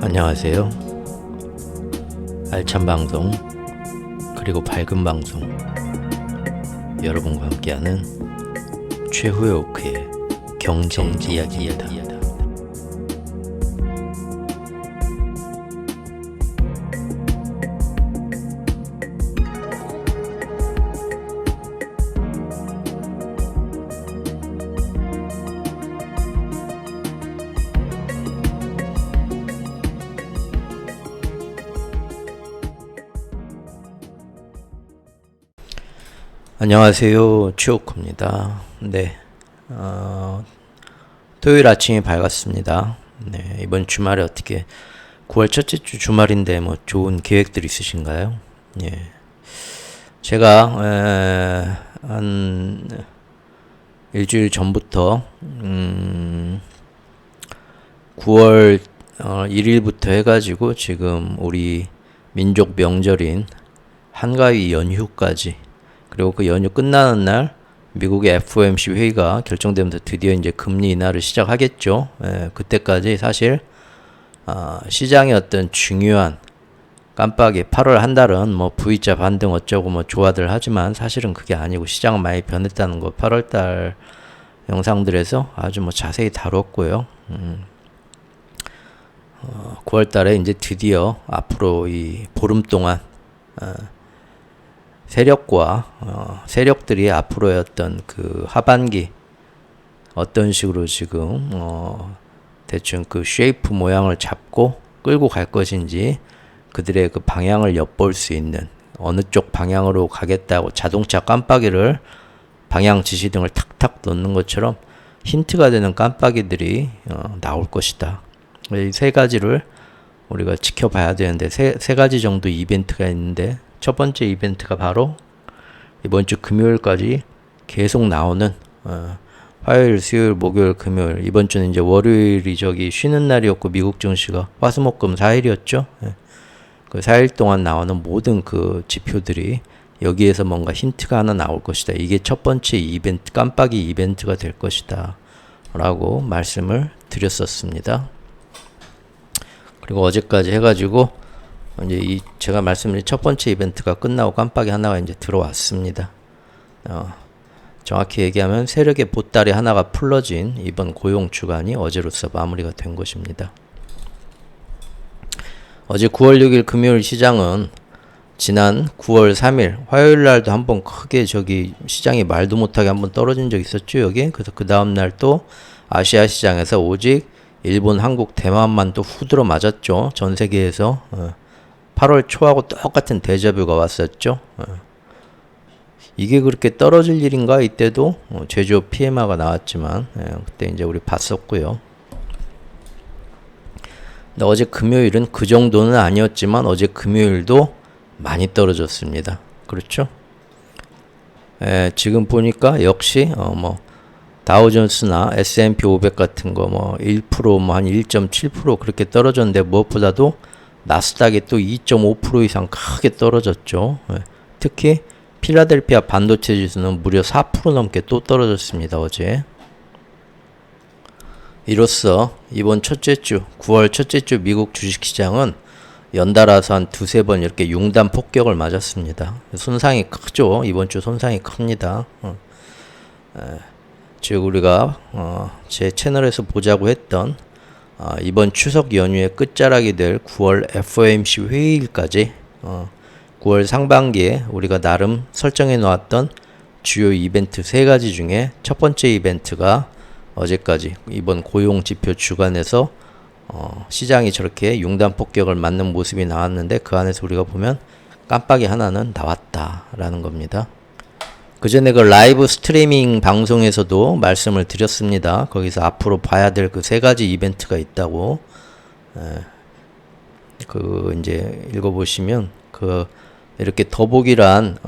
안녕하세요. 알찬 방송 그리고 밝은 방송 여러분과 함께하는 최후의 오크의 경제 이야기입니다. 안녕하세요. 최오크입니다. 네, 토요일 아침이 밝았습니다. 네, 이번 주말에 어떻게 9월 첫째 주 주말인데 뭐 좋은 계획들 있으신가요? 예, 제가 한 일주일 전부터 9월 1일부터 해가지고 지금 우리 민족 명절인 한가위 연휴까지, 그리고 그 연휴 끝나는 날 미국의 FOMC 회의가 결정되면서 드디어 이제 금리 인하를 시작하겠죠. 그때까지 사실 시장의 어떤 중요한 깜빡이 8월 한 달은 뭐 V자 반등 어쩌고 뭐 좋아들 하지만 사실은 그게 아니고 시장은 많이 변했다는 거 8월 달 영상들에서 아주 뭐 자세히 다뤘고요. 9월 달에 이제 드디어 앞으로 이 보름 동안 세력들이 앞으로의 어떤 그 하반기 어떤 식으로 지금 대충 그 쉐이프 모양을 잡고 끌고 갈 것인지, 그들의 그 방향을 엿볼 수 있는 어느 쪽 방향으로 가겠다고 자동차 깜빡이를 방향 지시등을 탁탁 놓는 것처럼 힌트가 되는 깜빡이들이 나올 것이다. 이 세 가지를 우리가 지켜봐야 되는데 세 가지 정도 이벤트가 있는데, 첫 번째 이벤트가 바로 이번 주 금요일까지 계속 나오는 화요일, 수요일, 목요일, 금요일, 이번 주는 이제 월요일이 쉬는 날이었고 미국 증시가 화수목금 4일이었죠. 그 4일 동안 나오는 모든 그 지표들이 여기에서 뭔가 힌트가 하나 나올 것이다. 이게 첫 번째 이벤트, 깜빡이 이벤트가 될 것이다 라고 말씀을 드렸었습니다. 그리고 어제까지 해가지고 이제 제가 말씀드린 첫 번째 이벤트가 끝나고 깜빡이 하나가 이제 들어왔습니다. 정확히 얘기하면 세력의 보따리 하나가 풀러진 이번 고용 주간이 어제로서 마무리가 된 것입니다. 어제 9월 6일 금요일 시장은 지난 9월 3일 화요일 날도 한번 크게 시장이 말도 못하게 한번 떨어진 적 있었죠, 여기. 그래서 그 다음 날 또 아시아 시장에서 오직 일본, 한국, 대만만 또 후들어 맞았죠. 전 세계에서 8월 초하고 똑같은 데자뷰가 왔었죠. 이게 그렇게 떨어질 일인가? 이때도 제조업 PMI가 나왔지만 그때 이제 우리 봤었고요. 근데 어제 금요일은 그 정도는 아니었지만 어제 금요일도 많이 떨어졌습니다. 그렇죠? 지금 보니까 역시 다우존스나 S&P 500 같은 거 1% 한 1.7% 그렇게 떨어졌는데, 무엇보다도 나스닥이 또 2.5% 이상 크게 떨어졌죠. 특히 필라델피아 반도체 지수는 무려 4% 넘게 또 떨어졌습니다, 어제. 이로써 이번 첫째 주, 9월 첫째 주 미국 주식시장은 연달아서 한 두세 번 이렇게 융단 폭격을 맞았습니다. 손상이 크죠. 이번 주 손상이 큽니다. 즉 우리가 제 채널에서 보자고 했던 이번 추석 연휴의 끝자락이 될 9월 FOMC 회의일까지 9월 상반기에 우리가 나름 설정해 놓았던 주요 이벤트 세 가지 중에 첫 번째 이벤트가 어제까지 이번 고용지표 주간에서 시장이 저렇게 융단 폭격을 맞는 모습이 나왔는데, 그 안에서 우리가 보면 깜빡이 하나는 나왔다라는 겁니다. 그 전에 그 라이브 스트리밍 방송에서도 말씀을 드렸습니다. 거기서 앞으로 봐야 될 그 세 가지 이벤트가 있다고. 이제 읽어보시면 이렇게 더보기란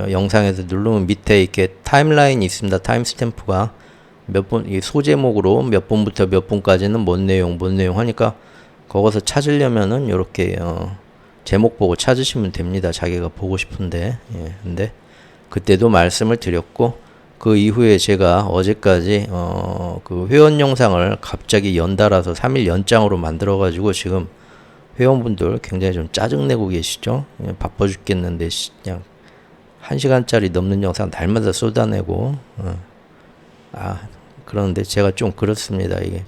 영상에서 누르면 밑에 이렇게 타임라인이 있습니다. 타임스탬프가 이 소제목으로 몇 분부터 몇 분까지는 뭔 내용 하니까 거기서 찾으려면은 이렇게 제목 보고 찾으시면 됩니다. 자기가 보고 싶은데. 근데 그때도 말씀을 드렸고, 그 이후에 제가 어제까지 그 회원 영상을 갑자기 연달아서 3일 연장으로 만들어 가지고 지금 회원분들 굉장히 좀 짜증내고 계시죠? 바빠 죽겠는데 그냥 1시간짜리 넘는 영상 날마다 쏟아내고 그런데 제가 좀 그렇습니다. 이게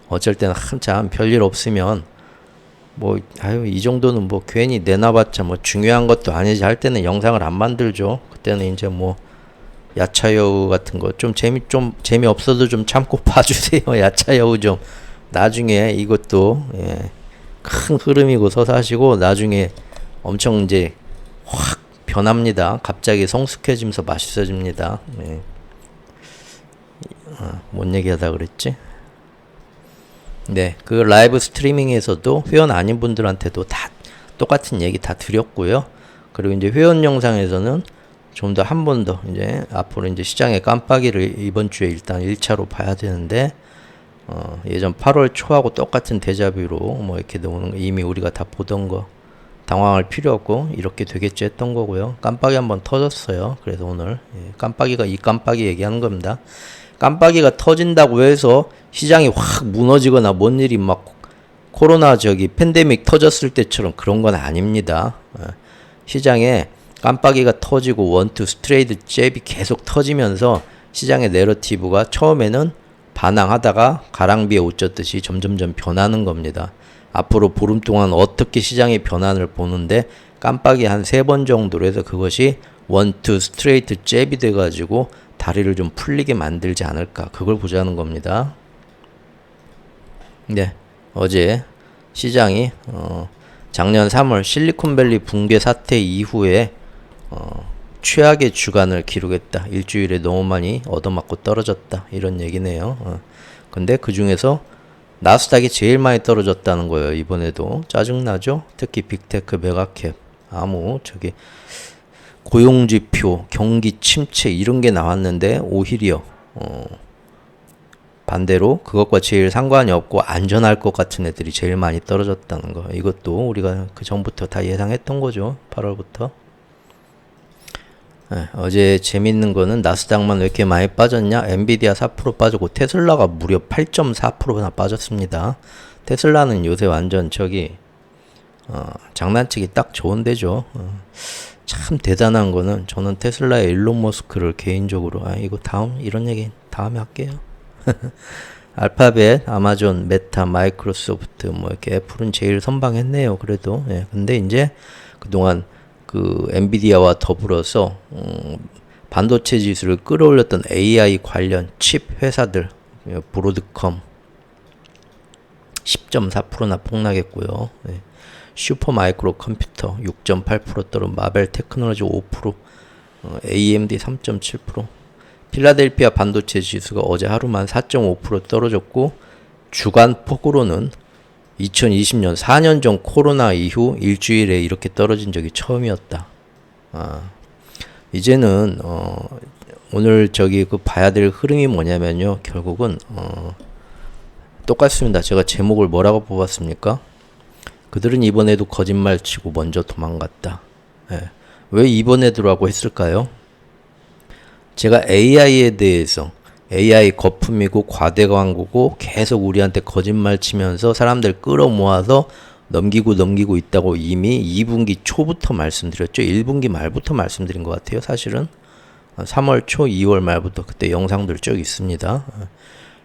어쩔 때는 한참 별일 없으면 뭐 이 정도는 뭐 괜히 내놔봤자 뭐 중요한 것도 아니지 할 때는 영상을 안 만들죠. 그때는 이제 뭐 야차여우 같은 거 좀 재미없어도 좀 참고 봐주세요. 야차여우 좀 나중에 이것도 큰 흐름이고 서사시고 나중에 엄청 이제 확 변합니다. 갑자기 성숙해지면서 맛있어집니다. 뭔 얘기하다 그랬지? 네, 그 라이브 스트리밍에서도 회원 아닌 분들한테도 다 똑같은 얘기 다 드렸고요. 그리고 이제 회원 영상에서는 좀 더 한 번 더 이제 앞으로 이제 시장의 깜빡이를 이번 주에 일단 1차로 봐야 되는데 예전 8월 초하고 똑같은 데자뷰로 뭐 이렇게 나오는 거 이미 우리가 다 보던 거 당황할 필요 없고 이렇게 되겠지 했던 거고요. 깜빡이 한번 터졌어요. 그래서 오늘 깜빡이가 이 깜빡이 얘기하는 겁니다. 깜빡이가 터진다고 해서 시장이 확 무너지거나 뭔 일이 막 코로나 팬데믹 터졌을 때처럼 그런 건 아닙니다. 시장에 깜빡이가 터지고 원투 스트레이트 잽이 계속 터지면서 시장의 내러티브가 처음에는 반항하다가 가랑비에 옷 젖듯이 점점점 변하는 겁니다. 앞으로 보름 동안 어떻게 시장의 변화를 보는데 깜빡이 한 3번 정도로 해서 그것이 원투 스트레이트 잽이 돼가지고 다리를 좀 풀리게 만들지 않을까 그걸 보자는 겁니다. 네, 어제 시장이 작년 3월 실리콘밸리 붕괴 사태 이후에 최악의 주간을 기록했다. 일주일에 너무 많이 얻어맞고 떨어졌다. 이런 얘기네요. 근데 그 중에서 나스닥이 제일 많이 떨어졌다는 거예요. 이번에도 짜증나죠? 특히 빅테크 메가캡 고용지표, 경기 침체 이런 게 나왔는데 오히려 반대로 그것과 제일 상관이 없고 안전할 것 같은 애들이 제일 많이 떨어졌다는 거. 이것도 우리가 그 전부터 다 예상했던 거죠. 8월부터. 어제 재밌는 거는 나스닥만 왜 이렇게 많이 빠졌냐? 엔비디아 4% 빠졌고 테슬라가 무려 8.4%나 빠졌습니다. 테슬라는 요새 완전 장난치기 딱 좋은 데죠. 참 대단한 거는 저는 테슬라의 일론 머스크를 개인적으로 이거 이런 얘기 다음에 할게요. 알파벳, 아마존, 메타, 마이크로소프트 이렇게 애플은 제일 선방했네요. 그래도 근데 이제 그동안 그 엔비디아와 더불어서 반도체 지수를 끌어올렸던 AI 관련 칩 회사들 브로드컴 10.4%나 폭락했고요. 슈퍼마이크로 컴퓨터 6.8% 떨어진 마벨 테크놀로지 5%, AMD 3.7%, 필라델피아 반도체 지수가 어제 하루만 4.5% 떨어졌고 주간 폭으로는 2020년 4년 전 코로나 이후 일주일에 이렇게 떨어진 적이 처음이었다. 이제는 오늘 봐야 될 흐름이 뭐냐면요. 결국은 똑같습니다. 제가 제목을 뭐라고 뽑았습니까? 그들은 이번에도 거짓말 치고 먼저 도망갔다. 왜 이번에도라고 했을까요? 제가 AI에 대해서 AI 거품이고 과대 광고고 계속 우리한테 거짓말 치면서 사람들 끌어모아서 넘기고 있다고 이미 2분기 초부터 말씀드렸죠. 1분기 말부터 말씀드린 것 같아요. 사실은 3월 초, 2월 말부터 그때 영상들 쭉 있습니다.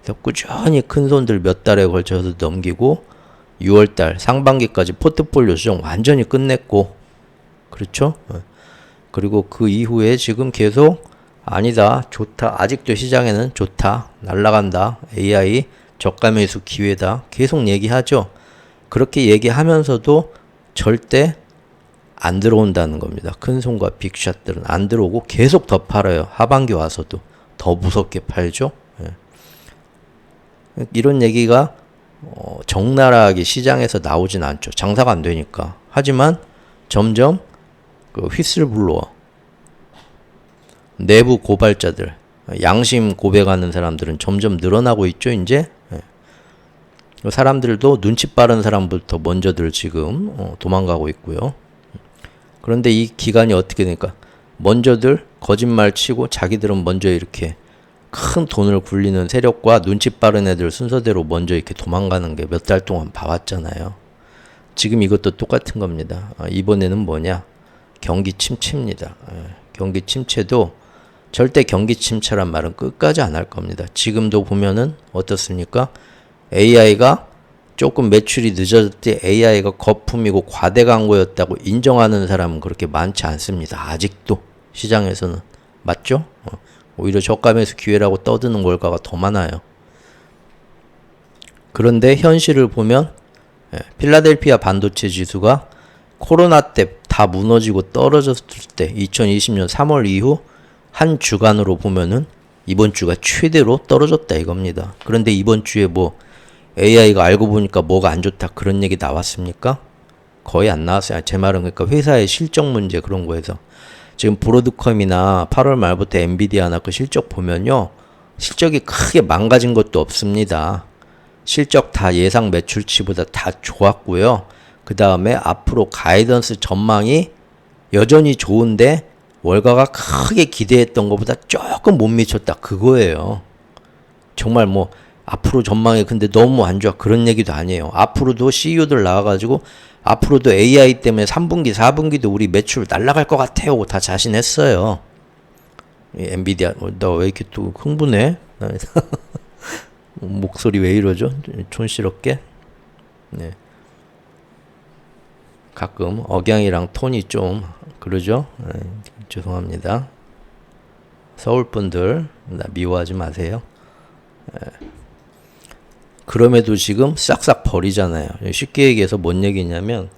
그래서 꾸준히 큰 손들 몇 달에 걸쳐서 넘기고 6월달 상반기까지 포트폴리오 수정 완전히 끝냈고 그렇죠? 그리고 그 이후에 지금 계속 아니다, 좋다, 아직도 시장에는 좋다, 날라간다, AI 저가 매수 기회다 계속 얘기하죠. 그렇게 얘기하면서도 절대 안 들어온다는 겁니다. 큰손과 빅샷들은 안 들어오고 계속 더 팔아요. 하반기 와서도 더 무섭게 팔죠. 이런 얘기가 적나라하게 시장에서 나오진 않죠. 장사가 안 되니까. 하지만 점점 그 휘슬 블로어 내부 고발자들, 양심 고백하는 사람들은 점점 늘어나고 있죠, 이제. 사람들도 눈치 빠른 사람부터 먼저들 지금 도망가고 있고요. 그런데 이 기간이 어떻게 되니까 먼저들 거짓말 치고 자기들은 먼저 이렇게 큰 돈을 굴리는 세력과 눈치 빠른 애들 순서대로 먼저 이렇게 도망가는 게 몇 달 동안 봐왔잖아요. 지금 이것도 똑같은 겁니다. 이번에는 뭐냐? 경기 침체입니다. 경기 침체도 절대 경기 침체란 말은 끝까지 안 할 겁니다. 지금도 보면은 어떻습니까? AI가 조금 매출이 늦어질 때 AI가 거품이고 과대 광고였다고 인정하는 사람은 그렇게 많지 않습니다. 아직도 시장에서는. 맞죠? 오히려 저가에서 기회라고 떠드는 월가가 더 많아요. 그런데 현실을 보면 필라델피아 반도체 지수가 코로나 때 다 무너지고 떨어졌을 때 2020년 3월 이후 한 주간으로 보면은 이번 주가 최대로 떨어졌다 이겁니다. 그런데 이번 주에 뭐 AI가 알고 보니까 뭐가 안 좋다 그런 얘기 나왔습니까? 거의 안 나왔어요. 제 말은 그러니까 회사의 실적 문제 그런 거에서 지금 브로드컴이나 8월 말부터 엔비디아나 그 실적 보면요. 실적이 크게 망가진 것도 없습니다. 실적 다 예상 매출치보다 다 좋았고요. 그 다음에 앞으로 가이던스 전망이 여전히 좋은데 월가가 크게 기대했던 것보다 조금 못 미쳤다. 그거예요. 정말 뭐 앞으로 전망이 근데 너무 안 좋아. 그런 얘기도 아니에요. 앞으로도 CEO들 나와가지고 앞으로도 AI 때문에 3분기, 4분기도 우리 매출 날아갈 것 같아요. 다 자신했어요. 엔비디아, 나 왜 이렇게 또 흥분해? 목소리 왜 이러죠? 촌스럽게? 네. 가끔 억양이랑 톤이 좀 그러죠? 네, 죄송합니다. 서울분들 나 미워하지 마세요. 네. 그럼에도 지금 싹싹 버리잖아요. 쉽게 얘기해서 뭔 얘기냐면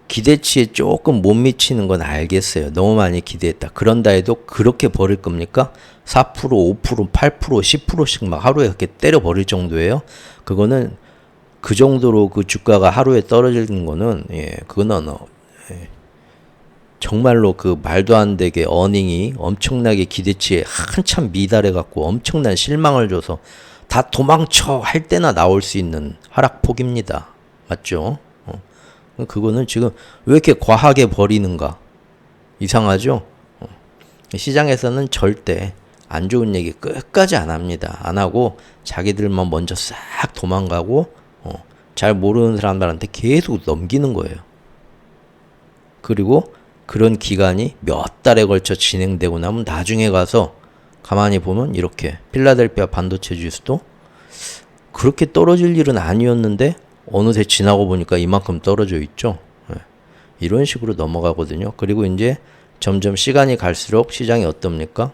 기대치에 조금 못 미치는 건 알겠어요. 너무 많이 기대했다. 그런다 해도 그렇게 버릴 겁니까? 4%, 5%, 8%, 10%씩 막 하루에 그렇게 때려 버릴 정도예요. 그거는 그 정도로 그 주가가 하루에 떨어지는 거는 그거는 정말로 그 말도 안 되게 어닝이 엄청나게 기대치에 한참 미달해 갖고 엄청난 실망을 줘서 다 도망쳐 할 때나 나올 수 있는 하락폭입니다. 맞죠? 그거는 지금 왜 이렇게 과하게 버리는가? 이상하죠? 시장에서는 절대 안 좋은 얘기 끝까지 안 합니다. 안 하고 자기들만 먼저 싹 도망가고 잘 모르는 사람들한테 계속 넘기는 거예요. 그리고 그런 기간이 몇 달에 걸쳐 진행되고 나면 나중에 가서 가만히 보면 이렇게 필라델피아 반도체 지수도 그렇게 떨어질 일은 아니었는데 어느새 지나고 보니까 이만큼 떨어져 있죠. 이런 식으로 넘어가거든요. 그리고 이제 점점 시간이 갈수록 시장이 어떻습니까?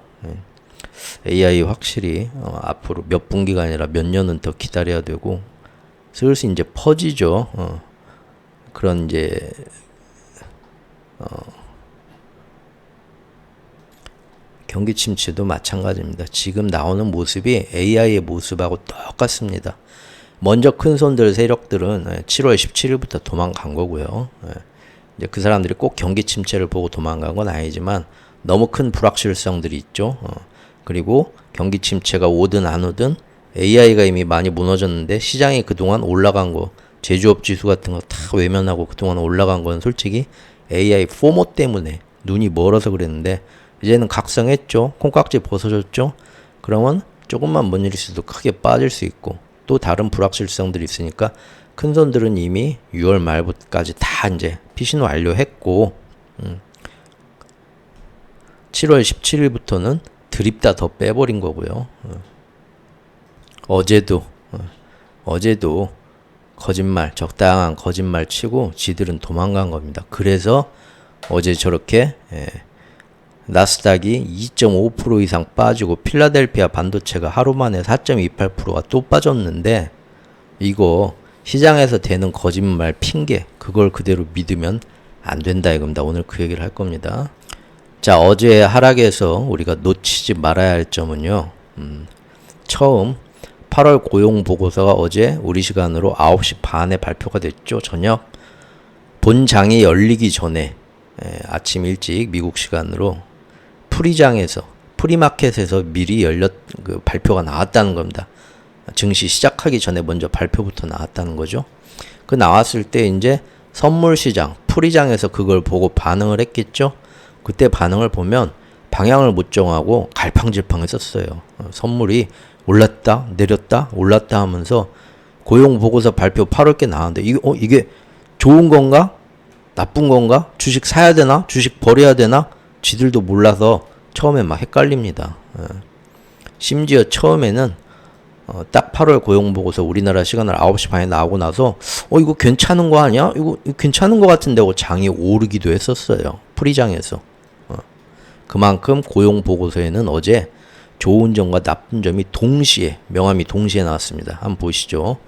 AI 확실히 앞으로 몇 분기가 아니라 몇 년은 더 기다려야 되고 슬슬 이제 퍼지죠. 그런 이제 경기 침체도 마찬가지입니다. 지금 나오는 모습이 AI의 모습하고 똑같습니다. 먼저 큰 손들 세력들은 7월 17일부터 도망간 거고요. 이제 그 사람들이 꼭 경기 침체를 보고 도망간 건 아니지만 너무 큰 불확실성들이 있죠. 그리고 경기 침체가 오든 안 오든 AI가 이미 많이 무너졌는데 시장이 그동안 올라간 거 제조업 지수 같은 거 다 외면하고 그동안 올라간 건 솔직히 AI 포모 때문에 눈이 멀어서 그랬는데 이제는 각성했죠. 콩깍지 벗어졌죠. 그러면 조금만 뭔 일이 있어도 크게 빠질 수 있고 또 다른 불확실성들이 있으니까 큰 손들은 이미 6월 말까지 다 이제 피신 완료했고 7월 17일부터는 드립다 더 빼버린 거고요. 어제도 거짓말, 적당한 거짓말 치고 지들은 도망간 겁니다. 그래서 어제 저렇게 나스닥이 2.5% 이상 빠지고 필라델피아 반도체가 하루 만에 4.28%가 또 빠졌는데 이거 시장에서 되는 거짓말 핑계 그걸 그대로 믿으면 안 된다 이겁니다. 오늘 그 얘기를 할 겁니다. 자, 어제 하락에서 우리가 놓치지 말아야 할 점은요. 처음 8월 고용 보고서가 어제 우리 시간으로 9시 반에 발표가 됐죠. 저녁 본장이 열리기 전에 아침 일찍 미국 시간으로 프리마켓에서 미리 그 발표가 나왔다는 겁니다. 증시 시작하기 전에 먼저 발표부터 나왔다는 거죠. 그 나왔을 때 이제 선물 시장, 프리장에서 그걸 보고 반응을 했겠죠. 그때 반응을 보면 방향을 못 정하고 갈팡질팡했었어요. 선물이 올랐다, 내렸다, 올랐다 하면서 고용 보고서 발표 8월께 나왔는데 이게 좋은 건가? 나쁜 건가? 주식 사야 되나? 주식 버려야 되나? 지들도 몰라서 처음에 막 헷갈립니다. 심지어 처음에는 딱 8월 고용보고서 우리나라 시간을 9시 반에 나오고 나서 이거 괜찮은 거 아니야? 이거 괜찮은 거 같은데 하고 장이 오르기도 했었어요. 프리장에서. 그만큼 고용보고서에는 어제 좋은 점과 나쁜 점이 동시에 명암이 동시에 나왔습니다. 한번 보시죠.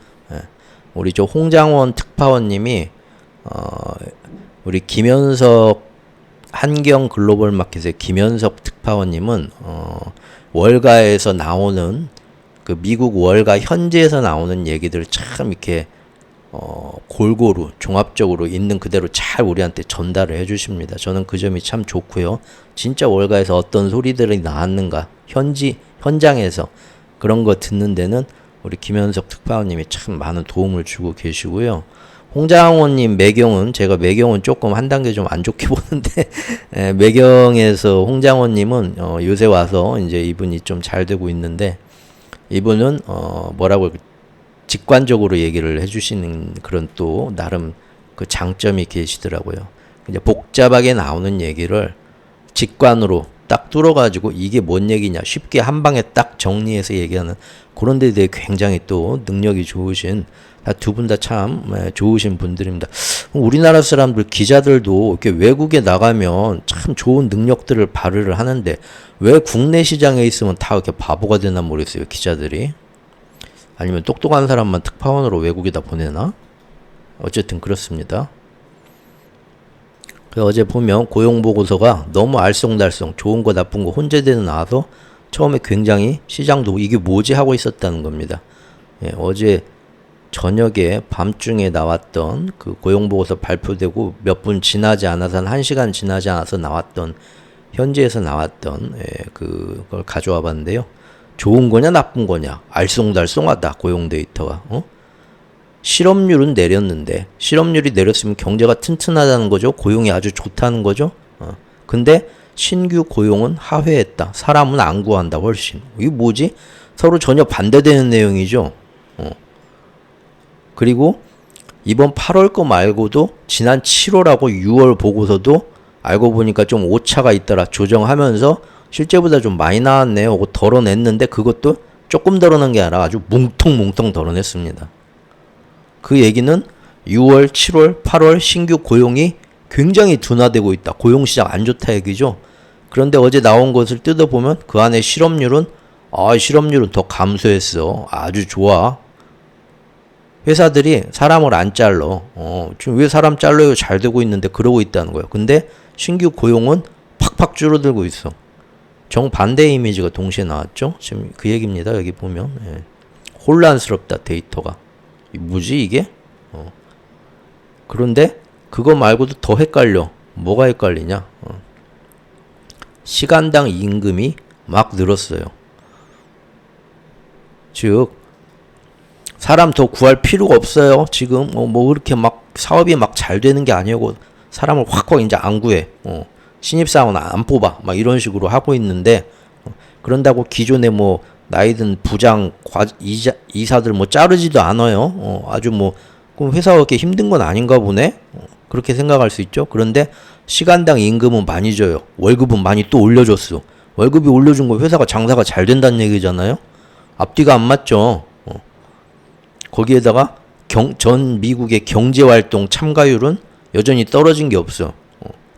우리 저 홍장원 특파원님이 우리 김현석 한경 글로벌 마켓의 김현석 특파원님은 월가에서 나오는 그 미국 월가 현지에서 나오는 얘기들을 참 이렇게 골고루 종합적으로 있는 그대로 잘 우리한테 전달을 해주십니다. 저는 그 점이 참 좋고요. 진짜 월가에서 어떤 소리들이 나왔는가 현장에서 그런 거 듣는 데는 우리 김현석 특파원님이 참 많은 도움을 주고 계시고요. 홍장원님 매경은 제가 매경은 조금 한 단계 좀 안 좋게 보는데 매경에서 홍장원님은 요새 와서 이제 이분이 좀 잘 되고 있는데 이분은 뭐라고 직관적으로 얘기를 해주시는 그런 또 나름 그 장점이 계시더라고요. 이제 복잡하게 나오는 얘기를 직관으로 딱 뚫어가지고 이게 뭔 얘기냐 쉽게 한 방에 딱 정리해서 얘기하는 그런 데 대해 굉장히 또 능력이 좋으신 두 분 다 참 좋으신 분들입니다. 우리나라 사람들 기자들도 이렇게 외국에 나가면 참 좋은 능력들을 발휘를 하는데 왜 국내 시장에 있으면 다 이렇게 바보가 되나 모르겠어요. 기자들이. 아니면 똑똑한 사람만 특파원으로 외국에다 보내나? 어쨌든 그렇습니다. 어제 보면 고용보고서가 너무 알쏭달쏭 좋은 거 나쁜 거 혼재되는 나와서 처음에 굉장히 시장도 이게 뭐지 하고 있었다는 겁니다. 어제 저녁에 밤중에 나왔던 그 고용보고서 발표되고 몇 분 지나지 않아서 한 1시간 지나지 않아서 나왔던 현지에서 나왔던 그걸 가져와 봤는데요. 좋은 거냐 나쁜 거냐 알쏭달쏭하다 고용 데이터가. 실업률은 내렸는데 실업률이 내렸으면 경제가 튼튼하다는 거죠. 고용이 아주 좋다는 거죠. 근데 신규 고용은 하회했다. 사람은 안 구한다 훨씬. 이게 뭐지? 서로 전혀 반대되는 내용이죠. 그리고 이번 8월 거 말고도 지난 7월하고 6월 보고서도 알고 보니까 좀 오차가 있더라. 조정하면서 실제보다 좀 많이 나왔네요. 하고 덜어냈는데 그것도 조금 덜어낸 게 아니라 아주 뭉텅뭉텅 덜어냈습니다. 그 얘기는 6월, 7월, 8월 신규 고용이 굉장히 둔화되고 있다. 고용시장 안 좋다 얘기죠. 그런데 어제 나온 것을 뜯어보면 그 안에 실업률은 실업률은 더 감소했어. 아주 좋아. 회사들이 사람을 안 잘러. 지금 왜 사람 잘라요? 잘 되고 있는데 그러고 있다는 거예요. 근데 신규 고용은 팍팍 줄어들고 있어. 정반대의 이미지가 동시에 나왔죠. 지금 그 얘기입니다. 여기 보면 혼란스럽다 데이터가. 뭐지 이게? 그런데 그거 말고도 더 헷갈려. 뭐가 헷갈리냐? 시간당 임금이 막 늘었어요. 즉 사람 더 구할 필요가 없어요. 지금 뭐 그렇게 막 사업이 막 잘 되는 게 아니고 사람을 확 이제 안 구해. 신입사원 안 뽑아. 막 이런 식으로 하고 있는데 그런다고 기존에 뭐 나이든 부장 이사들 뭐 자르지도 않아요. 아주 뭐 그럼 회사가 그렇게 힘든 건 아닌가 보네. 그렇게 생각할 수 있죠. 그런데 시간당 임금은 많이 줘요. 월급은 많이 또 올려줬어. 월급이 올려준 거 회사가 장사가 잘 된다는 얘기잖아요. 앞뒤가 안 맞죠. 거기에다가 전 미국의 경제활동 참가율은 여전히 떨어진 게 없어.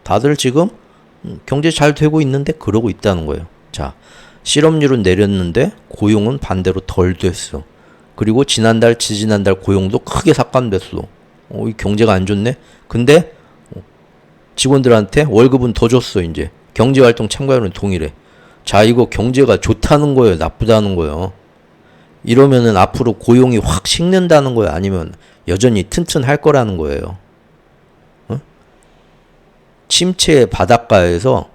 다들 지금 경제 잘 되고 있는데 그러고 있다는 거예요. 자, 실업률은 내렸는데 고용은 반대로 덜 됐어. 그리고 지난달, 지지난달 고용도 크게 삭감됐어. 이 경제가 안 좋네. 근데 직원들한테 월급은 더 줬어. 이제 경제활동 참가율은 동일해. 자, 이거 경제가 좋다는 거예요, 나쁘다는 거예요. 이러면은 앞으로 고용이 확 식는다는 거예요? 아니면 여전히 튼튼할 거라는 거예요? 침체의 바닷가에서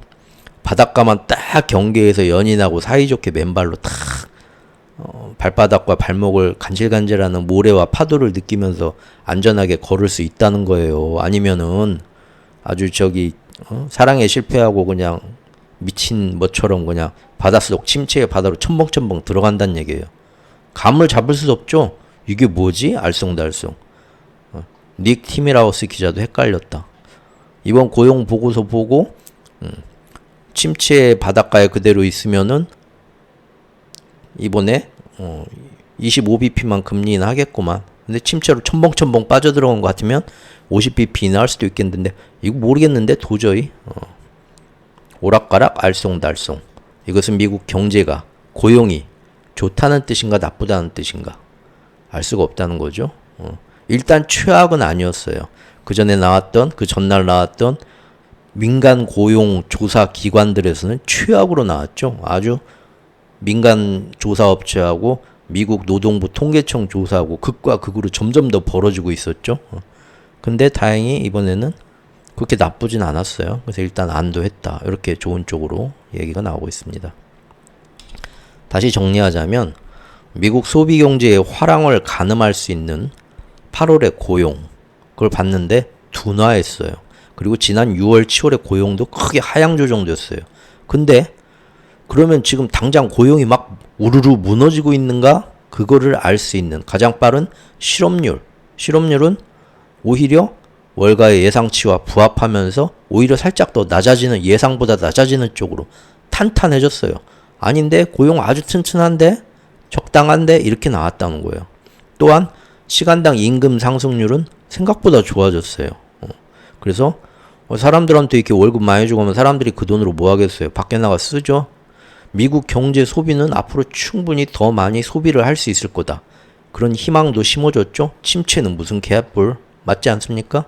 바닷가만 딱 경계에서 연인하고 사이좋게 맨발로 딱 발바닥과 발목을 간질간질하는 모래와 파도를 느끼면서 안전하게 걸을 수 있다는 거예요? 아니면은 아주 사랑에 실패하고 그냥 미친 것처럼 그냥 바닷속 침체의 바다로 첨벙첨벙 들어간다는 얘기예요. 감을 잡을 수 없죠. 이게 뭐지? 알쏭달쏭. 닉 티밀하우스 기자도 헷갈렸다. 이번 고용 보고서 보고 침체 바닷가에 그대로 있으면은 이번에 25bp만 금리 인하하겠구만. 근데 침체로 첨벙첨벙 빠져들어간 것 같으면 50bp 인하할 수도 있겠는데 이거 모르겠는데 도저히 오락가락 알쏭달쏭. 이것은 미국 경제가 고용이 좋다는 뜻인가 나쁘다는 뜻인가 알 수가 없다는 거죠. 일단 최악은 아니었어요. 그 전에 나왔던 그 전날 나왔던 민간 고용 조사 기관들에서는 최악으로 나왔죠. 아주 민간 조사업체하고 미국 노동부 통계청 조사하고 극과 극으로 점점 더 벌어지고 있었죠. 근데 다행히 이번에는 그렇게 나쁘진 않았어요. 그래서 일단 안도했다. 이렇게 좋은 쪽으로 얘기가 나오고 있습니다. 다시 정리하자면 미국 소비 경제의 화랑을 가늠할 수 있는 8월의 고용 그걸 봤는데 둔화했어요. 그리고 지난 6월, 7월의 고용도 크게 하향 조정됐어요. 근데 그러면 지금 당장 고용이 막 우르르 무너지고 있는가? 그거를 알 수 있는 가장 빠른 실업률. 실업률은 오히려 월가의 예상치와 부합하면서 오히려 살짝 더 낮아지는 예상보다 낮아지는 쪽으로 탄탄해졌어요. 아닌데 고용 아주 튼튼한데 적당한데 이렇게 나왔다는 거예요. 또한 시간당 임금 상승률은 생각보다 좋아졌어요. 그래서 사람들한테 이렇게 월급 많이 주고 하면 사람들이 그 돈으로 뭐 하겠어요? 밖에 나가 쓰죠. 미국 경제 소비는 앞으로 충분히 더 많이 소비를 할 수 있을 거다. 그런 희망도 심어줬죠. 침체는 무슨 개뿔 맞지 않습니까?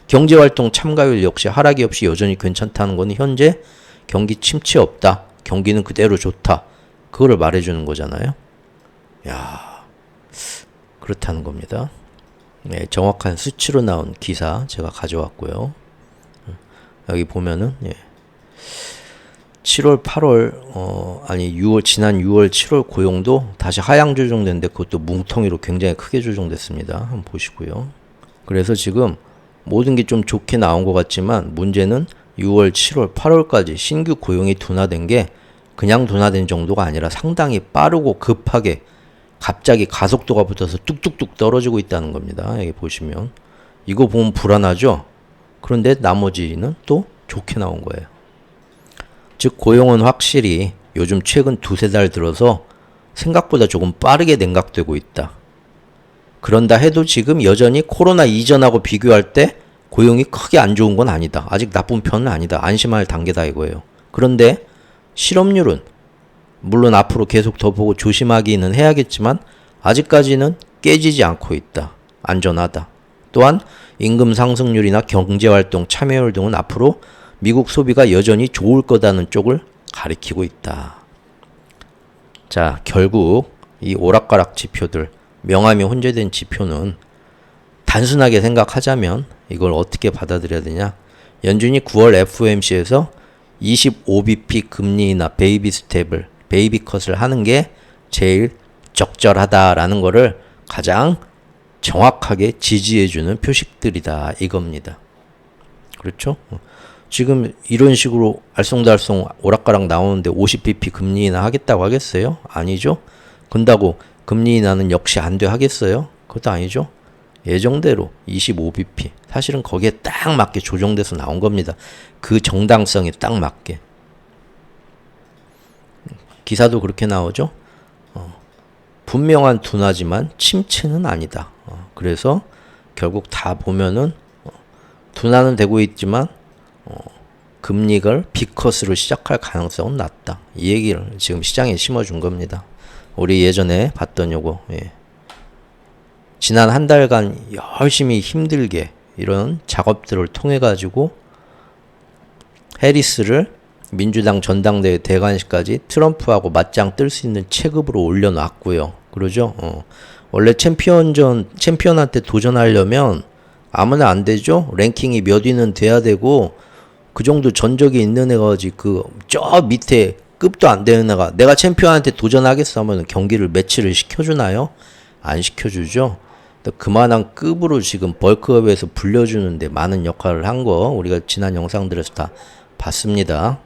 경제활동 참가율 역시 하락이 없이 여전히 괜찮다는 건 현재 경기 침체 없다. 경기는 그대로 좋다. 그거를 말해주는 거잖아요. 야, 그렇다는 겁니다. 네, 정확한 수치로 나온 기사 제가 가져왔고요. 여기 보면은 7월, 8월, 지난 6월, 7월 고용도 다시 하향 조정됐는데 그것도 뭉텅이로 굉장히 크게 조정됐습니다. 한번 보시고요. 그래서 지금 모든 게 좀 좋게 나온 것 같지만 문제는 6월, 7월, 8월까지 신규 고용이 둔화된 게 그냥 둔화된 정도가 아니라 상당히 빠르고 급하게 갑자기 가속도가 붙어서 뚝뚝뚝 떨어지고 있다는 겁니다. 여기 보시면 이거 보면 불안하죠? 그런데 나머지는 또 좋게 나온 거예요. 즉 고용은 확실히 요즘 최근 두세 달 들어서 생각보다 조금 빠르게 냉각되고 있다. 그런다 해도 지금 여전히 코로나 이전하고 비교할 때 고용이 크게 안 좋은 건 아니다. 아직 나쁜 편은 아니다. 안심할 단계다 이거예요. 그런데 실업률은 물론 앞으로 계속 더 보고 조심하기는 해야겠지만 아직까지는 깨지지 않고 있다. 안전하다. 또한 임금 상승률이나 경제활동 참여율 등은 앞으로 미국 소비가 여전히 좋을 거다는 쪽을 가리키고 있다. 자, 결국 이 오락가락 지표들, 명암이 혼재된 지표는 단순하게 생각하자면 이걸 어떻게 받아들여야 되냐? 연준이 9월 FOMC에서 25bp 금리 인하 베이비 스텝을 베이비 컷을 하는 게 제일 적절하다라는 거를 가장 정확하게 지지해주는 표식들이다 이겁니다. 그렇죠? 지금 이런 식으로 알쏭달쏭 오락가락 나오는데 50bp 금리 인하 하겠다고 하겠어요? 아니죠? 근다고 금리 인하는 역시 안 돼 하겠어요? 그것도 아니죠? 예정대로 25bp 사실은 거기에 딱 맞게 조정돼서 나온 겁니다. 그 정당성에 딱 맞게. 기사도 그렇게 나오죠. 분명한 둔화지만 침체는 아니다. 그래서 결국 다 보면은 둔화는 되고 있지만 금리를 B컷으로 시작할 가능성은 낮다. 이 얘기를 지금 시장에 심어준 겁니다. 우리 예전에 봤던 요거 지난 한 달간 열심히 힘들게 이런 작업들을 통해 가지고 해리스를 민주당 전당대회 대관식까지 트럼프하고 맞짱 뜰 수 있는 체급으로 올려놨고요. 그러죠? 원래 챔피언한테 도전하려면 아무나 안 되죠? 랭킹이 몇 위는 돼야 되고 그 정도 전적이 있는 애가지 저 밑에 급도 안 되는 애가 내가 챔피언한테 도전하겠어 하면 경기를 매치를 시켜주나요? 안 시켜주죠? 그만한 급으로 지금 벌크업에서 불려주는데 많은 역할을 한 거 우리가 지난 영상들에서 다 봤습니다.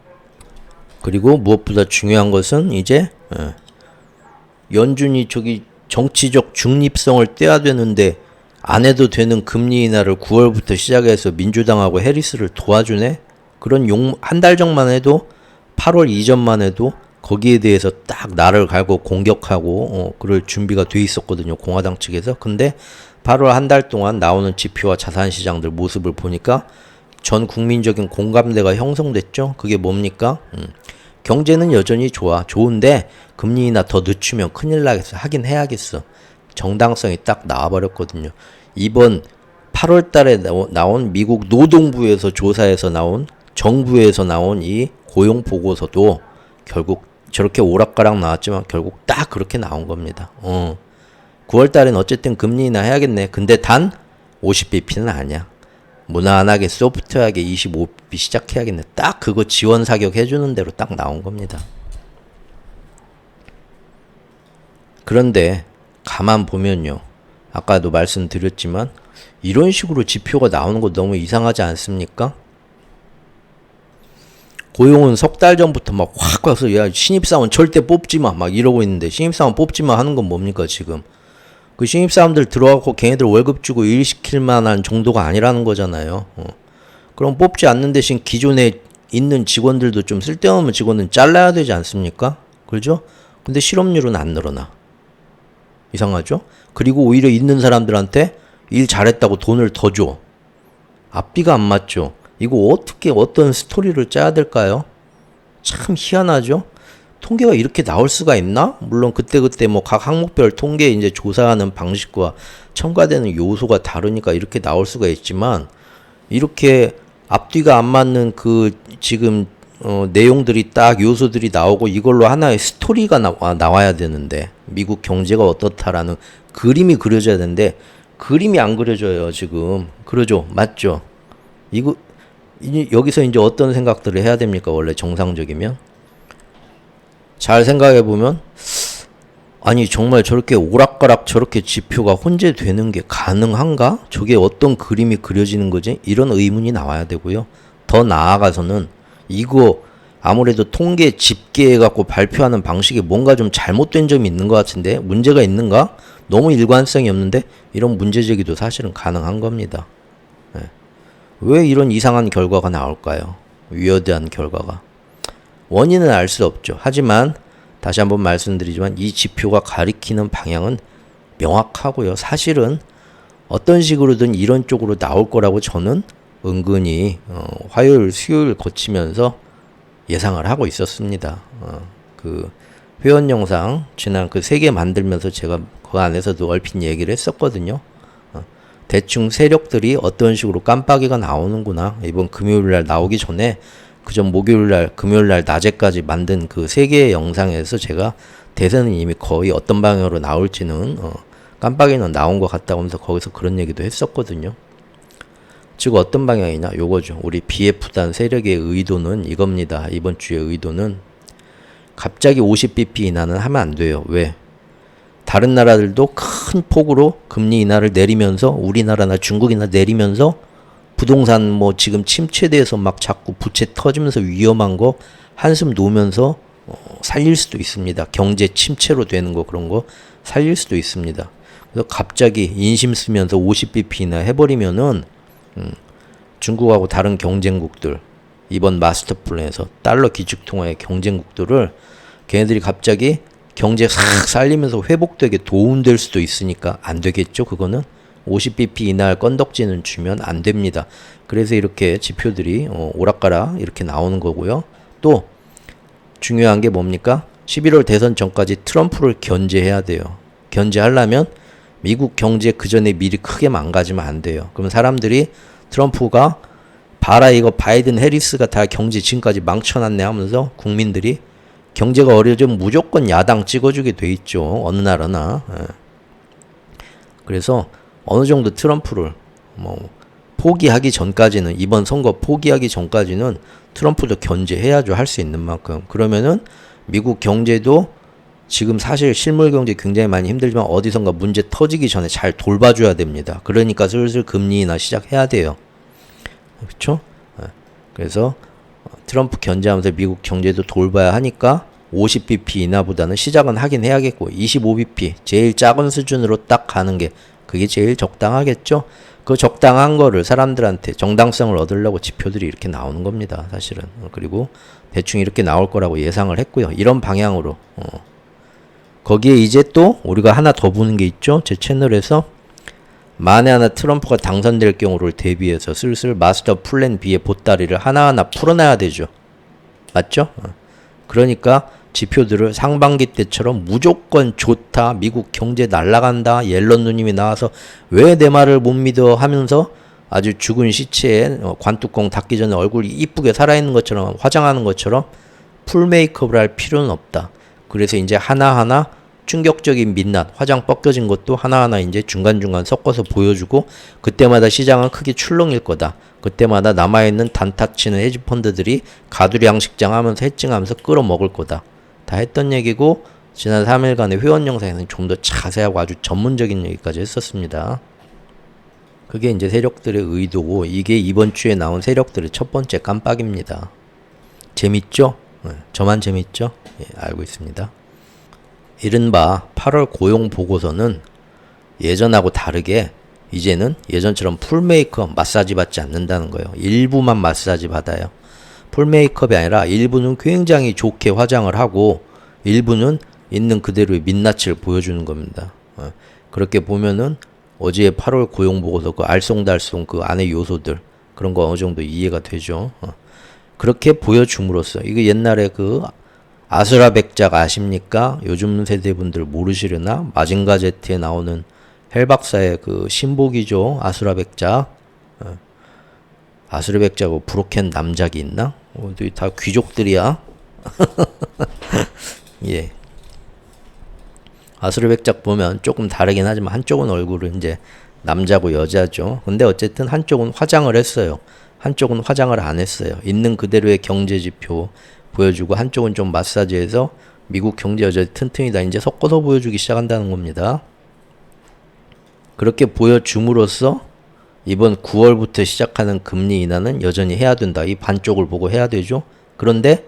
그리고 무엇보다 중요한 것은 이제 연준이 정치적 중립성을 떼야 되는데 안 해도 되는 금리 인하를 9월부터 시작해서 민주당하고 해리스를 도와주네? 그런 한 달 전만 해도 8월 이전만 해도 거기에 대해서 딱 나를 갈고 공격하고 그럴 준비가 돼 있었거든요. 공화당 측에서. 근데 8월 한 달 동안 나오는 지표와 자산시장들 모습을 보니까 전 국민적인 공감대가 형성됐죠. 그게 뭡니까? 경제는 여전히 좋은데 금리 인하 더 늦추면 큰일 나겠어. 하긴 해야겠어. 정당성이 딱 나와버렸거든요. 이번 8월 달에 나온 미국 노동부에서 조사에서 나온 정부에서 나온 이 고용 보고서도 결국 저렇게 오락가락 나왔지만 결국 딱 그렇게 나온 겁니다. 9월 달엔 어쨌든 금리 인하 해야겠네. 근데 단 50bp는 아니야. 무난하게 소프트하게 25bp 시작해야겠네. 딱 그거 지원 사격 해주는 대로 딱 나온 겁니다. 그런데 가만 보면요. 아까도 말씀드렸지만 이런 식으로 지표가 나오는 거 너무 이상하지 않습니까? 고용은 석 달 전부터 막 확 와서 야 신입사원 절대 뽑지마 막 이러고 있는데 신입사원 뽑지마 하는 건 뭡니까 지금? 그 신입사원들 들어가고 걔네들 월급 주고 일 시킬 만한 정도가 아니라는 거잖아요. 그럼 뽑지 않는 대신 기존에 있는 직원들도 좀 쓸데없는 직원은 잘라야 되지 않습니까? 그렇죠? 근데 실업률은 안 늘어나. 이상하죠? 그리고 오히려 있는 사람들한테 일 잘했다고 돈을 더 줘. 앞뒤가 안 맞죠? 이거 어떻게 어떤 스토리를 짜야 될까요? 참 희한하죠? 통계가 이렇게 나올 수가 있나? 물론 그때그때 뭐 각 항목별 통계 이제 조사하는 방식과 첨가되는 요소가 다르니까 이렇게 나올 수가 있지만 이렇게 앞뒤가 안 맞는 그 지금 내용들이 딱 요소들이 나오고 이걸로 하나의 스토리가 나와야 되는데 미국 경제가 어떻다라는 그림이 그려져야 되는데 그림이 안 그려져요 지금. 그러죠? 맞죠? 이거 여기서 이제 어떤 생각들을 해야 됩니까? 원래 정상적이면 잘 생각해 보면 아니 정말 저렇게 오락가락 저렇게 지표가 혼재되는 게 가능한가? 저게 어떤 그림이 그려지는 거지? 이런 의문이 나와야 되고요. 더 나아가서는 이거 아무래도 통계 집계해 갖고 발표하는 방식이 뭔가 좀 잘못된 점이 있는 것 같은데 문제가 있는가? 너무 일관성이 없는데 이런 문제 제기도 사실은 가능한 겁니다. 네. 왜 이런 이상한 결과가 나올까요? 위어드한 결과가. 원인은 알 수 없죠. 하지만 다시 한번 말씀드리지만 이 지표가 가리키는 방향은 명확하고요. 사실은 어떤 식으로든 이런 쪽으로 나올 거라고 저는 은근히 화요일, 수요일 거치면서 예상을 하고 있었습니다. 그 회원 영상 지난 그 3개 만들면서 제가 그 안에서도 얼핏 얘기를 했었거든요. 대충 세력들이 어떤 식으로 깜빡이가 나오는구나. 이번 금요일날 나오기 전에 그전 목요일날, 금요일날 낮에까지 만든 그 3개의 영상에서 제가 대선은 이미 거의 어떤 방향으로 나올지는 깜빡이는 나온 것 같다고 하면서 거기서 그런 얘기도 했었거든요. 즉 어떤 방향이냐 요거죠. 우리 BF단 세력의 의도는 이겁니다. 이번 주의 의도는 갑자기 50bp 인하는 하면 안 돼요. 왜? 다른 나라들도 큰 폭으로 금리 인하를 내리면서 우리나라나 중국이나 내리면서 부동산 뭐 지금 침체돼서 막 자꾸 부채 터지면서 위험한 거 한숨 놓으면서 살릴 수도 있습니다. 경제 침체로 되는 거 그런 거 살릴 수도 있습니다. 그래서 갑자기 인심 쓰면서 50bp나 해버리면은 중국하고 다른 경쟁국들 이번 마스터 플랜에서 달러 기축통화의 경쟁국들을 걔네들이 갑자기 경제 싹 살리면서 회복되게 도움될 수도 있으니까 안 되겠죠. 그거는 50bp 이날 건덕지는 주면 안 됩니다. 그래서 이렇게 지표들이 오락가락 이렇게 나오는 거고요. 또 중요한 게 뭡니까? 11월 대선 전까지 트럼프를 견제해야 돼요. 견제하려면 미국 경제 그 전에 미리 크게 망가지면 안 돼요. 그럼 사람들이 트럼프가 봐라 이거 바이든 해리스가 다 경제 지금까지 망쳐놨네 하면서 국민들이 경제가 어려지면 무조건 야당 찍어주게 돼 있죠. 어느 나라나. 그래서 어느 정도 트럼프를 포기하기 전까지는 이번 선거 포기하기 전까지는 트럼프도 견제해야죠. 할 수 있는 만큼. 그러면은 미국 경제도 지금 사실 실물 경제 굉장히 많이 힘들지만 어디선가 문제 터지기 전에 잘 돌봐줘야 됩니다. 그러니까 슬슬 금리 인하 시작해야 돼요. 그렇죠? 그래서 트럼프 견제하면서 미국 경제도 돌봐야 하니까 50bp 인하보다는 시작은 하긴 해야겠고 25bp 제일 작은 수준으로 딱 가는 게 그게 제일 적당하겠죠. 그 적당한 거를 사람들한테 정당성을 얻으려고 지표들이 이렇게 나오는 겁니다. 사실은. 그리고 대충 이렇게 나올 거라고 예상을 했고요. 이런 방향으로. 거기에 이제 또 우리가 하나 더 보는 게 있죠. 제 채널에서 만에 하나 트럼프가 당선될 경우를 대비해서 슬슬 마스터 플랜 B의 보따리를 하나하나 풀어놔야 되죠. 맞죠? 그러니까 지표들을 상반기 때처럼 무조건 좋다, 미국 경제 날아간다, 옐런 누님이 나와서 왜 내 말을 못 믿어 하면서 아주 죽은 시체에 관뚜껑 닫기 전에 얼굴이 이쁘게 살아있는 것처럼 화장하는 것처럼 풀 메이크업을 할 필요는 없다. 그래서 이제 하나하나 충격적인 민낯, 화장 벗겨진 것도 하나하나 이제 중간중간 섞어서 보여주고 그때마다 시장은 크게 출렁일 거다. 그때마다 남아있는 단타 치는 헤지펀드들이 가두리 양식장 하면서 해칭하면서 끌어먹을 거다. 다 했던 얘기고 지난 3일간의 회원 영상에서는 좀 더 자세하고 아주 전문적인 얘기까지 했었습니다. 그게 이제 세력들의 의도고 이게 이번 주에 나온 세력들의 첫 번째 깜빡입니다. 재밌죠? 저만 재밌죠? 예, 알고 있습니다. 이른바 8월 고용 보고서는 예전하고 다르게 이제는 예전처럼 풀 메이크업 마사지 받지 않는다는 거예요. 일부만 마사지 받아요. 풀 메이크업이 아니라 일부는 굉장히 좋게 화장을 하고 일부는 있는 그대로의 민낯을 보여주는 겁니다. 그렇게 보면은 어제 8월 고용 보고서 그 알쏭달쏭 그 안의 요소들 그런 거 어느 정도 이해가 되죠. 그렇게 보여줌으로써 이게 옛날에 그 아수라 백작 아십니까? 요즘 세대분들 모르시려나? 마징가 제트에 나오는 헬 박사의 그 신복이죠. 아수라 백작. 아수라 백작하고 브로켄 남작이 있나? 다 귀족들이야. 예. 아수라 백작 보면 조금 다르긴 하지만 한쪽은 얼굴은 이제 남자고 여자죠. 근데 어쨌든 한쪽은 화장을 했어요. 한쪽은 화장을 안 했어요. 있는 그대로의 경제지표 보여주고 한쪽은 좀 마사지해서 미국 경제 여전히 튼튼이다 이제 섞어서 보여주기 시작한다는 겁니다. 그렇게 보여줌으로써 이번 9월부터 시작하는 금리 인하는 여전히 해야 된다. 이 반쪽을 보고 해야 되죠. 그런데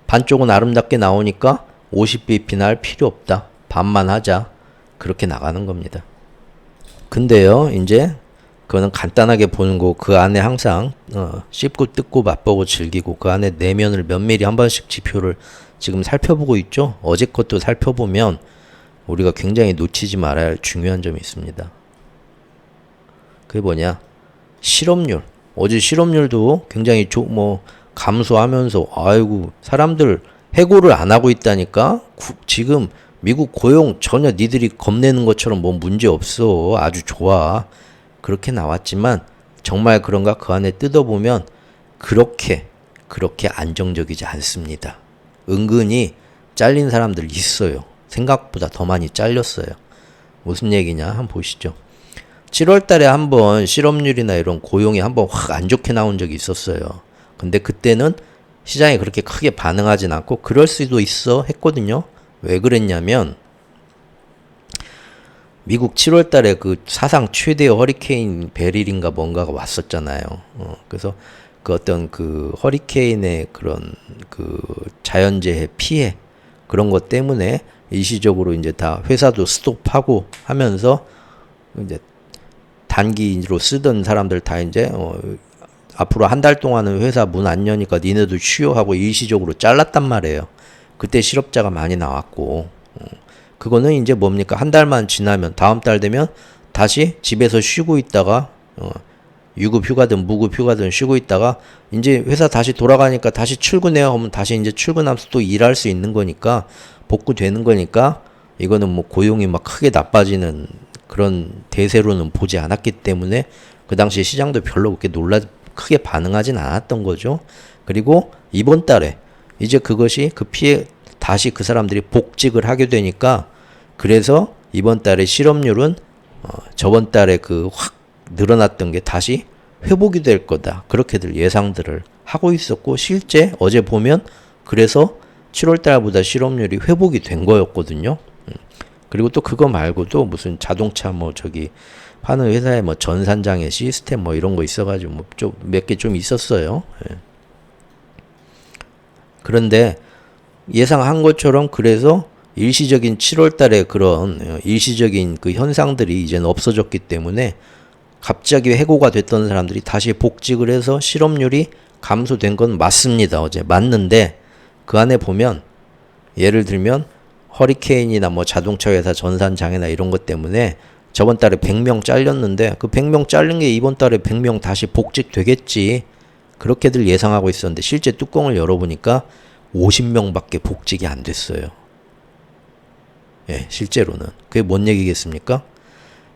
반쪽은 아름답게 나오니까 50bp나 할 필요 없다. 반만 하자. 그렇게 나가는 겁니다. 근데요, 이제 그거는 간단하게 보는 거, 그 안에 항상 씹고 뜯고 맛보고 즐기고 그 안에 내면을 면밀히 한 번씩 지표를 지금 살펴보고 있죠. 어제 것도 살펴보면 우리가 굉장히 놓치지 말아야 할 중요한 점이 있습니다. 그게 뭐냐? 실업률. 어제 실업률도 굉장히 감소하면서 아이고 사람들 해고를 안 하고 있다니까. 지금 미국 고용 전혀 니들이 겁내는 것처럼 뭐 문제 없어. 아주 좋아. 그렇게 나왔지만 정말 그런가 그 안에 뜯어보면 그렇게 안정적이지 않습니다. 은근히 잘린 사람들 있어요. 생각보다 더 많이 잘렸어요. 무슨 얘기냐 한번 보시죠. 7월 달에 한번 실업률이나 이런 고용이 한번 확 안 좋게 나온 적이 있었어요. 근데 그때는 시장이 그렇게 크게 반응하진 않고 그럴 수도 있어 했거든요. 왜 그랬냐면 미국 7월 달에 그 사상 최대의 허리케인 베릴인가 뭔가가 왔었잖아요. 그래서 그 어떤 그 허리케인의 그런 그 자연재해 피해 그런 것 때문에 일시적으로 이제 다 회사도 스톱하고 하면서 이제 단기로 쓰던 사람들 다 이제 앞으로 한 달 동안은 회사 문 안 여니까 니네도 쉬어하고 일시적으로 잘랐단 말이에요. 그때 실업자가 많이 나왔고 그거는 이제 뭡니까? 한 달만 지나면 다음 달 되면 다시 집에서 쉬고 있다가 유급 휴가든 무급 휴가든 쉬고 있다가 이제 회사 다시 돌아가니까 다시 출근해야 하면 다시 이제 출근하면서 또 일할 수 있는 거니까 복구되는 거니까 이거는 뭐 고용이 막 크게 나빠지는 그런 대세로는 보지 않았기 때문에 그 당시 시장도 별로 그렇게 크게 반응하진 않았던 거죠. 그리고 이번 달에 이제 그것이 그 피해 다시 그 사람들이 복직을 하게 되니까 그래서 이번 달에 실업률은 저번 달에 그 확 늘어났던 게 다시 회복이 될 거다. 그렇게들 예상들을 하고 있었고 실제 어제 보면 그래서 7월 달보다 실업률이 회복이 된 거였거든요. 그리고 또 그거 말고도 무슨 자동차 파는 회사에 전산장애 시스템 이런 거 있어가지고 좀 몇 개 좀 있었어요. 예. 그런데 예상한 것처럼 그래서 일시적인 7월 달에 그런 일시적인 그 현상들이 이제는 없어졌기 때문에 갑자기 해고가 됐던 사람들이 다시 복직을 해서 실업률이 감소된 건 맞습니다. 어제 맞는데 그 안에 보면 예를 들면 허리케인이나 뭐 자동차 회사 전산 장애나 이런 것 때문에 저번 달에 100명 잘렸는데 그 100명 잘린 게 이번 달에 100명 다시 복직 되겠지. 그렇게들 예상하고 있었는데 실제 뚜껑을 열어보니까 50명밖에 복직이 안 됐어요. 예, 실제로는. 그게 뭔 얘기겠습니까?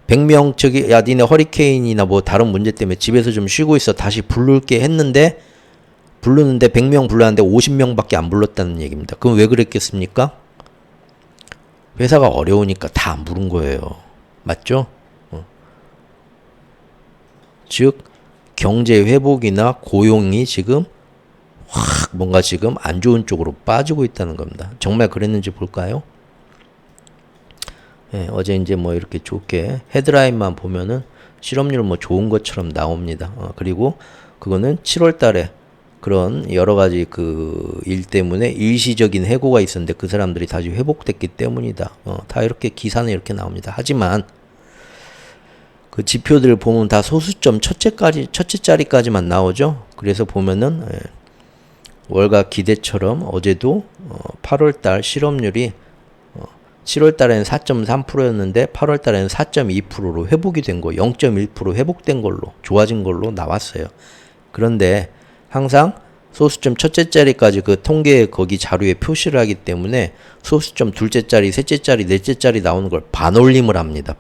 100명 저기 야 니네 허리케인이나 뭐 다른 문제 때문에 집에서 좀 쉬고 있어 다시 부를게 했는데 부르는데 100명 불렀는데 50명밖에 안 불렀다는 얘기입니다. 그럼 왜 그랬겠습니까? 회사가 어려우니까 다 안 부른 거예요. 맞죠? 즉 경제 회복이나 고용이 지금 확 뭔가 지금 안 좋은 쪽으로 빠지고 있다는 겁니다. 정말 그랬는지 볼까요? 예, 어제 이제 뭐 이렇게 좋게 헤드라인만 보면은 실업률 뭐 좋은 것처럼 나옵니다. 그리고 그거는 7월 달에 그런 여러 가지 그 일 때문에 일시적인 해고가 있었는데 그 사람들이 다시 회복됐기 때문이다. 다 이렇게 기사는 이렇게 나옵니다. 하지만 그 지표들을 보면 다 소수점 첫째 자리까지만 나오죠. 그래서 보면은 월가 기대처럼 어제도 8월 달 실업률이 7월 달에는 4.3%였는데 8월 달에는 4.2%로 회복이 된 거, 0.1% 회복된 걸로 좋아진 걸로 나왔어요. 그런데 항상 소수점 첫째 자리까지 그 통계 거기 자료에 표시를 하기 때문에 소수점 둘째 자리, 셋째 자리, 넷째 자리 나오는 걸 반올림을 합니다.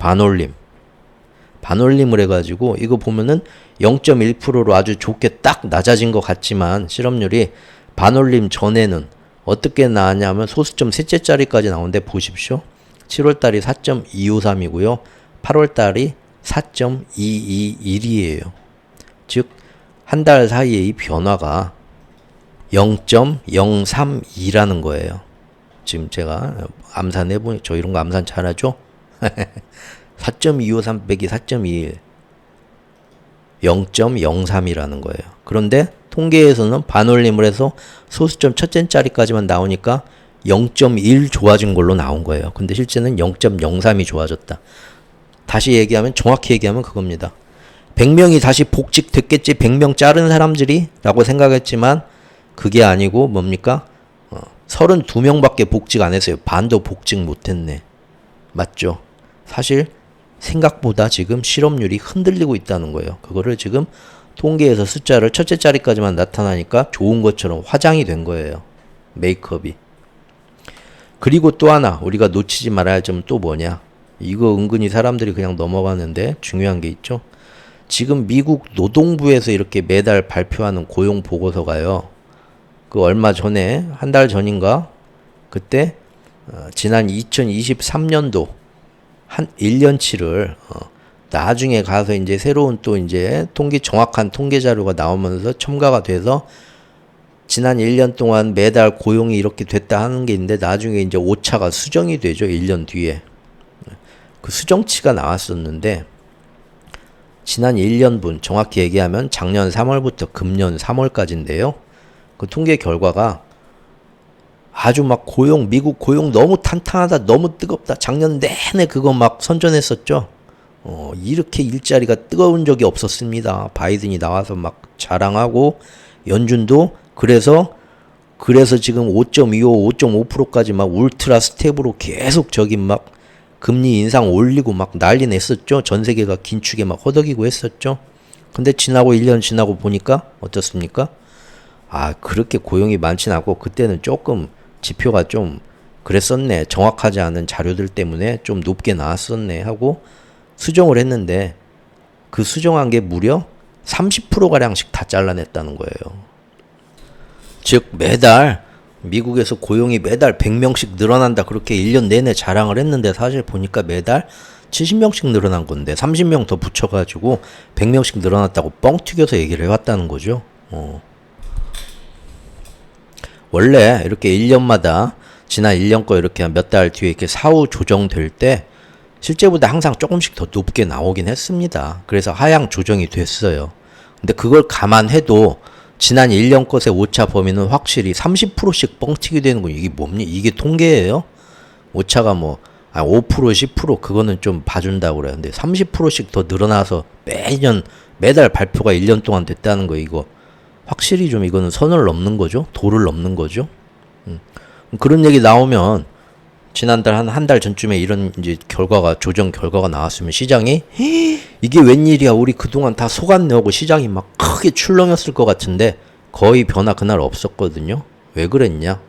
반올림을 해가지고 이거 보면은 0.1%로 아주 좋게 딱 낮아진 것 같지만 실업률이 반올림 전에는 어떻게 나왔냐면 소수점 셋째 자리까지 나오는데 보십시오. 7월 달이 4.253이고요. 8월 달이 4.221이에요. 즉 한 달 사이에 이 변화가 0.032라는 거예요. 지금 제가 암산해보니 저 이런 거 암산 잘하죠? 4.253 빼기 4.21 0.03이라는 거예요. 그런데 통계에서는 반올림을 해서 소수점 첫째 자리까지만 나오니까 0.1 좋아진 걸로 나온 거예요. 근데 실제는 0.03이 좋아졌다. 다시 얘기하면 정확히 얘기하면 그겁니다. 100명이 다시 복직됐겠지 100명 자른 사람들이 라고 생각했지만 그게 아니고 뭡니까? 32명밖에 복직 안 했어요. 반도 복직 못했네. 맞죠? 사실 생각보다 지금 실업률이 흔들리고 있다는 거예요. 그거를 지금 통계에서 숫자를 첫째 자리까지만 나타나니까 좋은 것처럼 화장이 된 거예요. 메이크업이. 그리고 또 하나 우리가 놓치지 말아야 할 점은 또 뭐냐. 이거 은근히 사람들이 그냥 넘어가는데 중요한 게 있죠. 지금 미국 노동부에서 이렇게 매달 발표하는 고용 보고서가요. 그 얼마 전에 한 달 전인가 그때 지난 2023년도 한 1년치를 나중에 가서 이제 새로운 또 이제 정확한 통계 자료가 나오면서 첨가가 돼서 지난 1년 동안 매달 고용이 이렇게 됐다 하는 게 있는데 나중에 이제 오차가 수정이 되죠. 1년 뒤에. 그 수정치가 나왔었는데 지난 1년분 정확히 얘기하면 작년 3월부터 금년 3월까지인데요. 그 통계 결과가 아주 막 미국 고용 너무 탄탄하다, 너무 뜨겁다. 작년 내내 그거 막 선전했었죠. 이렇게 일자리가 뜨거운 적이 없었습니다. 바이든이 나와서 막 자랑하고 연준도 그래서 지금 5.25, 5.5%까지 막 울트라 스텝으로 계속 저기 막 금리 인상 올리고 막 난리 냈었죠. 전 세계가 긴축에 막 허덕이고 했었죠. 근데 1년 지나고 보니까 어떻습니까? 그렇게 고용이 많진 않고 그때는 조금 지표가 좀 그랬었네. 정확하지 않은 자료들 때문에 좀 높게 나왔었네 하고 수정을 했는데 그 수정한 게 무려 30%가량씩 다 잘라냈다는 거예요. 즉 매달 미국에서 고용이 매달 100명씩 늘어난다 그렇게 1년 내내 자랑을 했는데 사실 보니까 매달 70명씩 늘어난 건데 30명 더 붙여가지고 100명씩 늘어났다고 뻥 튀겨서 얘기를 해왔다는 거죠. 원래 이렇게 1년마다 지난 1년 거 이렇게 몇 달 뒤에 이렇게 사후 조정될 때 실제보다 항상 조금씩 더 높게 나오긴 했습니다. 그래서 하향 조정이 됐어요. 근데 그걸 감안해도 지난 1년 것의 오차 범위는 확실히 30%씩 뻥튀기 되는 거 이게 뭡니까? 이게 통계예요? 오차가 뭐 5% 10% 그거는 좀 봐준다고 그래요. 근데 30%씩 더 늘어나서 매달 발표가 1년 동안 됐다는 거 이거 확실히 좀 이거는 선을 넘는 거죠. 도를 넘는 거죠. 그런 얘기 나오면 지난달 한 달 전쯤에 이런 이제 조정 결과가 나왔으면 시장이 이게 웬일이야 우리 그동안 다 속았네 하고 시장이 막 크게 출렁였을 것 같은데 거의 변화 그날 없었거든요. 왜 그랬냐?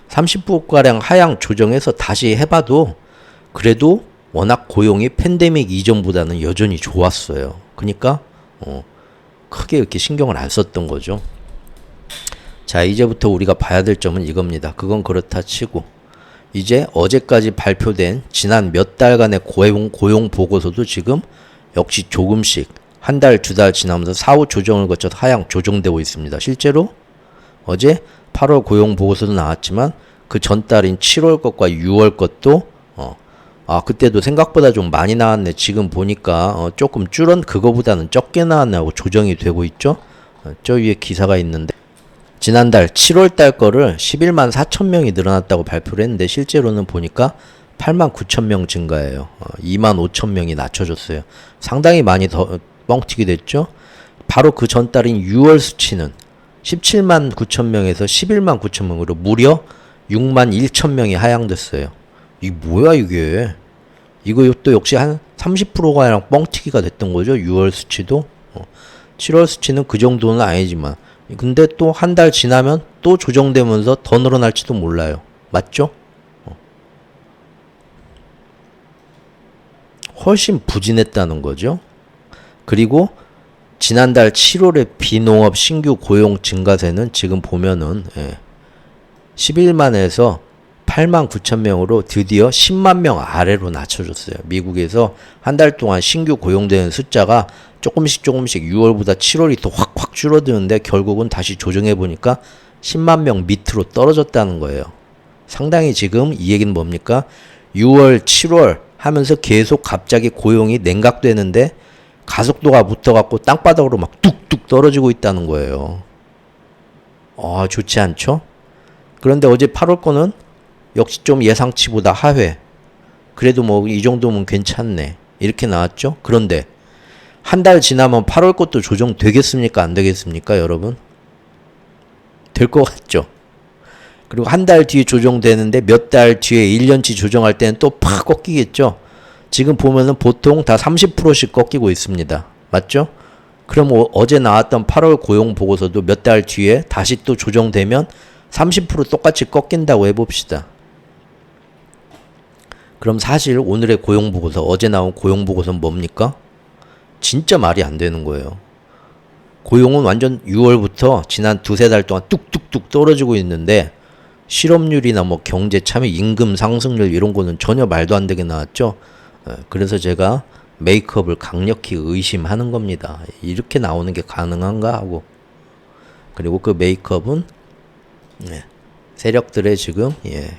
30%가량 하향 조정해서 다시 해봐도 그래도 워낙 고용이 팬데믹 이전보다는 여전히 좋았어요. 그러니까 크게 이렇게 신경을 안 썼던 거죠. 자, 이제부터 우리가 봐야 될 점은 이겁니다. 그건 그렇다 치고 이제 어제까지 발표된 지난 몇 달간의 고용 보고서도 지금 역시 조금씩 한 달, 두 달 지나면서 사후 조정을 거쳐서 하향 조정되고 있습니다. 실제로 어제 8월 고용 보고서도 나왔지만 그 전달인 7월 것과 6월 것도 그때도 생각보다 좀 많이 나왔네. 지금 보니까 조금 그거보다는 적게 나왔네 하고 조정이 되고 있죠. 저 위에 기사가 있는데 지난달 7월 달 거를 11만 4천 명이 늘어났다고 발표를 했는데 실제로는 보니까 8만 9천 명 증가해요. 2만 5천 명이 낮춰졌어요. 상당히 많이 더 뻥튀기 됐죠. 바로 그 전달인 6월 수치는 17만 9천 명에서 11만 9천 명으로 무려 6만 1천 명이 하향됐어요. 이게 뭐야 이게? 이거 또 역시 한 30%가량 뻥튀기가 됐던 거죠. 6월 수치도. 7월 수치는 그 정도는 아니지만 근데 또 한 달 지나면 또 조정되면서 더 늘어날지도 몰라요. 맞죠? 훨씬 부진했다는 거죠. 그리고 지난달 7월에 비농업 신규 고용 증가세는 지금 보면은 11만에서 8만 9천 명으로 드디어 10만 명 아래로 낮춰졌어요. 미국에서 한 달 동안 신규 고용되는 숫자가 조금씩 6월보다 7월이 더 확 줄어드는데 결국은 다시 조정해 보니까 10만 명 밑으로 떨어졌다는 거예요. 상당히 지금 이 얘기는 뭡니까? 6월, 7월 하면서 계속 갑자기 고용이 냉각되는데 가속도가 붙어갖고 땅바닥으로 막 뚝뚝 떨어지고 있다는 거예요. 좋지 않죠? 그런데 어제 8월 거는 역시 좀 예상치보다 하회. 그래도 뭐 이 정도면 괜찮네. 이렇게 나왔죠? 그런데 한 달 지나면 8월 것도 조정되겠습니까? 안 되겠습니까? 여러분? 될 것 같죠? 그리고 한 달 뒤에 조정되는데 몇 달 뒤에 1년치 조정할 때는 또 팍 꺾이겠죠? 지금 보면은 보통 다 30%씩 꺾이고 있습니다. 맞죠? 그럼 어제 나왔던 8월 고용 보고서도 몇 달 뒤에 다시 또 조정되면 30% 똑같이 꺾인다고 해봅시다. 그럼 사실 오늘의 고용 보고서, 어제 나온 고용 보고서는 뭡니까? 진짜 말이 안 되는 거예요. 고용은 완전 6월부터 지난 두세 달 동안 뚝뚝뚝 떨어지고 있는데 실업률이나 뭐 경제 참여, 임금 상승률 이런 거는 전혀 말도 안 되게 나왔죠. 그래서 제가 메이크업을 강력히 의심하는 겁니다. 이렇게 나오는 게 가능한가 하고. 그리고 그 메이크업은 세력들의 지금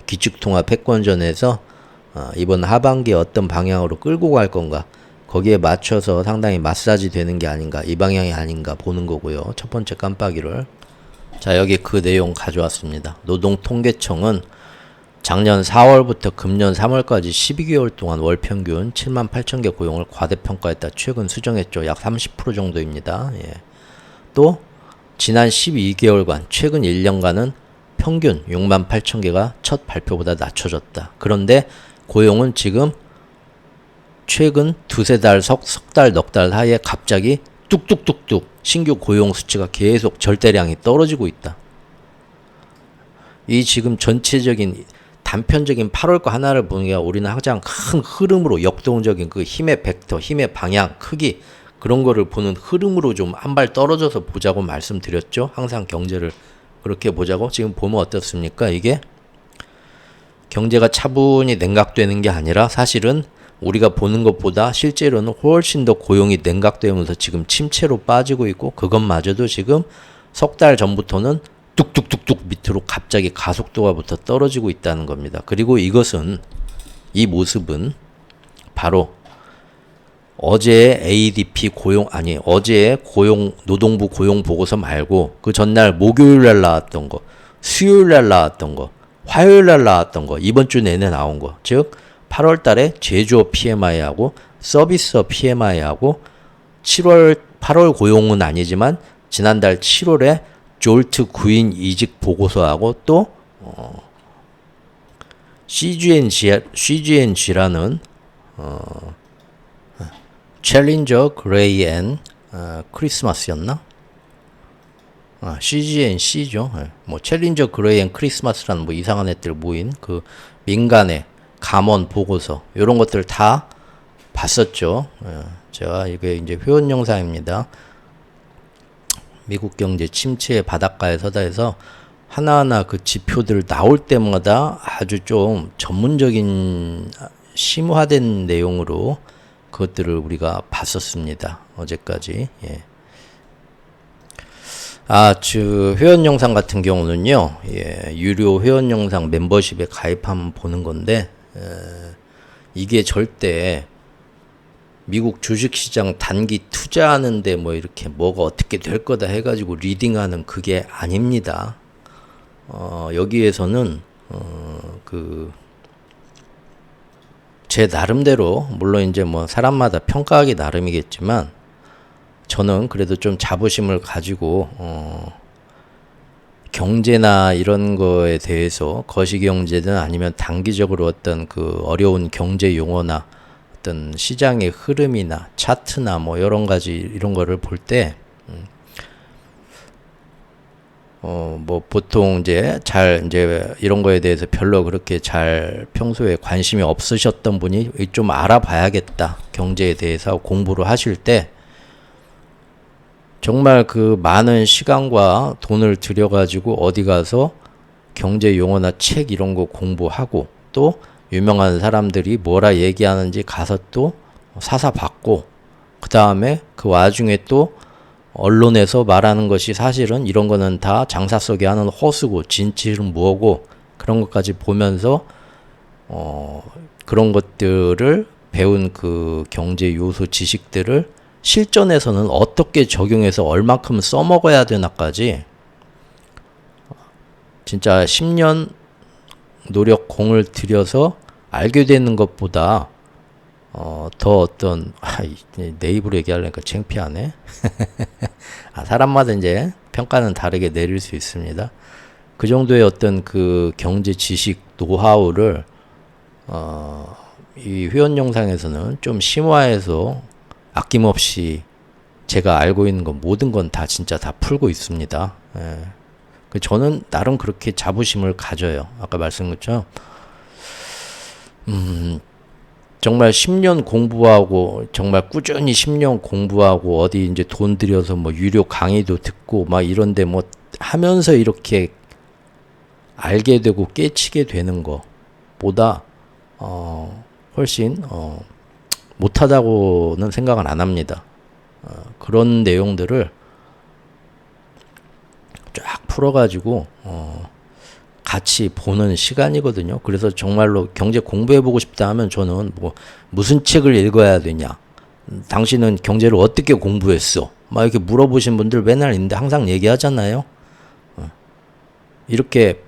기축통화 패권전에서 이번 하반기에 어떤 방향으로 끌고 갈 건가, 거기에 맞춰서 상당히 마사지 되는 게 아닌가, 이 방향이 아닌가 보는 거고요. 첫 번째 깜빡이를. 자, 여기 그 내용 가져왔습니다. 노동통계청은 작년 4월부터 금년 3월까지 12개월 동안 월 평균 7만 8천 개 고용을 과대평가했다. 최근 수정했죠. 약 30% 정도입니다. 또 지난 12개월간 최근 1년간은 평균 6만 8천 개가 첫 발표보다 낮춰졌다. 그런데 고용은 지금 최근 두세 달, 석 달, 넉 달 사이에 갑자기 뚝뚝뚝뚝 신규 고용 수치가 계속 절대량이 떨어지고 있다. 이 지금 전체적인 단편적인 8월 거 하나를 보는 게 우리는 가장 큰 흐름으로, 역동적인 그 힘의 벡터, 힘의 방향, 크기, 그런 거를 보는 흐름으로 좀 한 발 떨어져서 보자고 말씀드렸죠. 항상 경제를 그렇게 보자고. 지금 보면 어떻습니까? 이게 경제가 차분히 냉각되는 게 아니라 사실은 우리가 보는 것보다 실제로는 훨씬 더 고용이 냉각되면서 지금 침체로 빠지고 있고, 그것마저도 지금 석 달 전부터는 뚝뚝뚝뚝 밑으로 갑자기 가속도가 붙어 떨어지고 있다는 겁니다. 그리고 이것은, 이 모습은 바로 어제의 ADP 어제의 노동부 고용 보고서 말고 그 전날 목요일 날 나왔던 거, 수요일 날 나왔던 거, 화요일 날 나왔던 거, 이번 주 내내 나온 거. 즉 8월 달에 제조업 PMI하고 서비스업 PMI하고 8월 고용은 아니지만 지난달 7월에 졸트 구인 이직 보고서하고 또 CGNG라는 챌린저 그레이 앤 크리스마스였나? CGNC죠. 뭐 챌린저 그레이 앤 크리스마스라는 뭐 이상한 애들 모인 그 민간의 감원 보고서 이런 것들 다 봤었죠. 제가 이게 이제 회원 영상입니다. 미국 경제 침체의 바닷가에 서다 해서 하나하나 그 지표들 나올 때마다 아주 좀 전문적인 심화된 내용으로 그것들을 우리가 봤었습니다. 어제까지. 예. 회원 영상 같은 경우는요, 예, 유료 회원 영상 멤버십에 가입하면 보는 건데, 이게 절대 미국 주식시장 단기 투자하는데 뭐 이렇게 뭐가 어떻게 될 거다 해가지고 리딩하는 그게 아닙니다. 여기에서는, 제 나름대로, 물론 이제 뭐 사람마다 평가하기 나름이겠지만, 저는 그래도 좀 자부심을 가지고, 경제나 이런 거에 대해서 거시경제든 아니면 단기적으로 어떤 그 어려운 경제 용어나 어떤 시장의 흐름이나 차트나 뭐 여러 가지 이런 거를 볼 때, 뭐 보통 이제 이런 거에 대해서 별로 그렇게 잘 평소에 관심이 없으셨던 분이 좀 알아봐야겠다. 경제에 대해서 공부를 하실 때 정말 그 많은 시간과 돈을 들여가지고 어디 가서 경제 용어나 책 이런 거 공부하고 또 유명한 사람들이 뭐라 얘기하는지 가서 또 사사받고 그 다음에 그 와중에 또 언론에서 말하는 것이 사실은 이런 거는 다 장사 속에 하는 허수고 진실은 뭐고 그런 것까지 보면서 그런 것들을 배운 그 경제 요소 지식들을 실전에서는 어떻게 적용해서 얼만큼 써먹어야 되나까지 진짜 10년 노력 공을 들여서 알게 되는 것보다 더 어떤 내 입으로 얘기하려니까 창피하네. 사람마다 이제 평가는 다르게 내릴 수 있습니다. 그 정도의 어떤 그 경제 지식 노하우를 이 회원 영상에서는 좀 심화해서 아낌없이 제가 알고 있는 건 모든 건 다 진짜 다 풀고 있습니다. 예. 저는 나름 그렇게 자부심을 가져요. 아까 말씀드렸죠. 정말 10년 공부하고 정말 꾸준히 10년 공부하고 어디 이제 돈 들여서 뭐 유료 강의도 듣고 막 이런데 뭐 하면서 이렇게 알게 되고 깨치게 되는 거보다 훨씬 못하다고는 생각은 안 합니다. 그런 내용들을 쫙 풀어가지고 같이 보는 시간이거든요. 그래서 정말로 경제 공부해보고 싶다 하면 저는 뭐 무슨 책을 읽어야 되냐, 당신은 경제를 어떻게 공부했어, 막 이렇게 물어보신 분들 맨날 있는데 항상 얘기하잖아요. 이렇게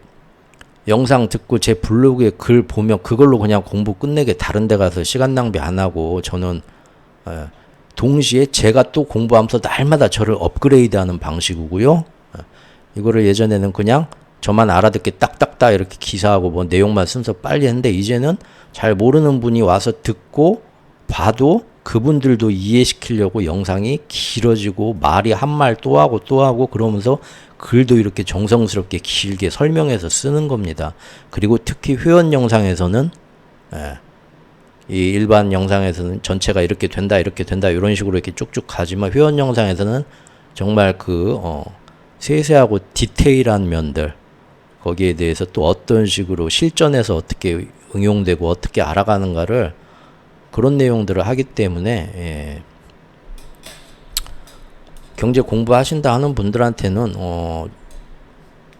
영상 듣고 제 블로그에 글 보면 그걸로 그냥 공부 끝내게 다른 데 가서 시간 낭비 안 하고 저는 동시에 제가 또 공부하면서 날마다 저를 업그레이드하는 방식이고요. 이거를 예전에는 그냥 저만 알아듣게 딱딱딱 이렇게 기사하고 뭐 내용만 순서 빨리 했는데 이제는 잘 모르는 분이 와서 듣고 봐도 그분들도 이해시키려고 영상이 길어지고 말이 한 말 또 하고 또 하고 그러면서 글도 이렇게 정성스럽게 길게 설명해서 쓰는 겁니다. 그리고 특히 회원 영상에서는 이 일반 영상에서는 전체가 이렇게 된다 이런 식으로 이렇게 쭉쭉 가지만 회원 영상에서는 정말 세세하고 디테일한 면들 거기에 대해서 또 어떤 식으로 실전에서 어떻게 응용되고 어떻게 알아가는가를 그런 내용들을 하기 때문에 경제 공부하신다 하는 분들한테는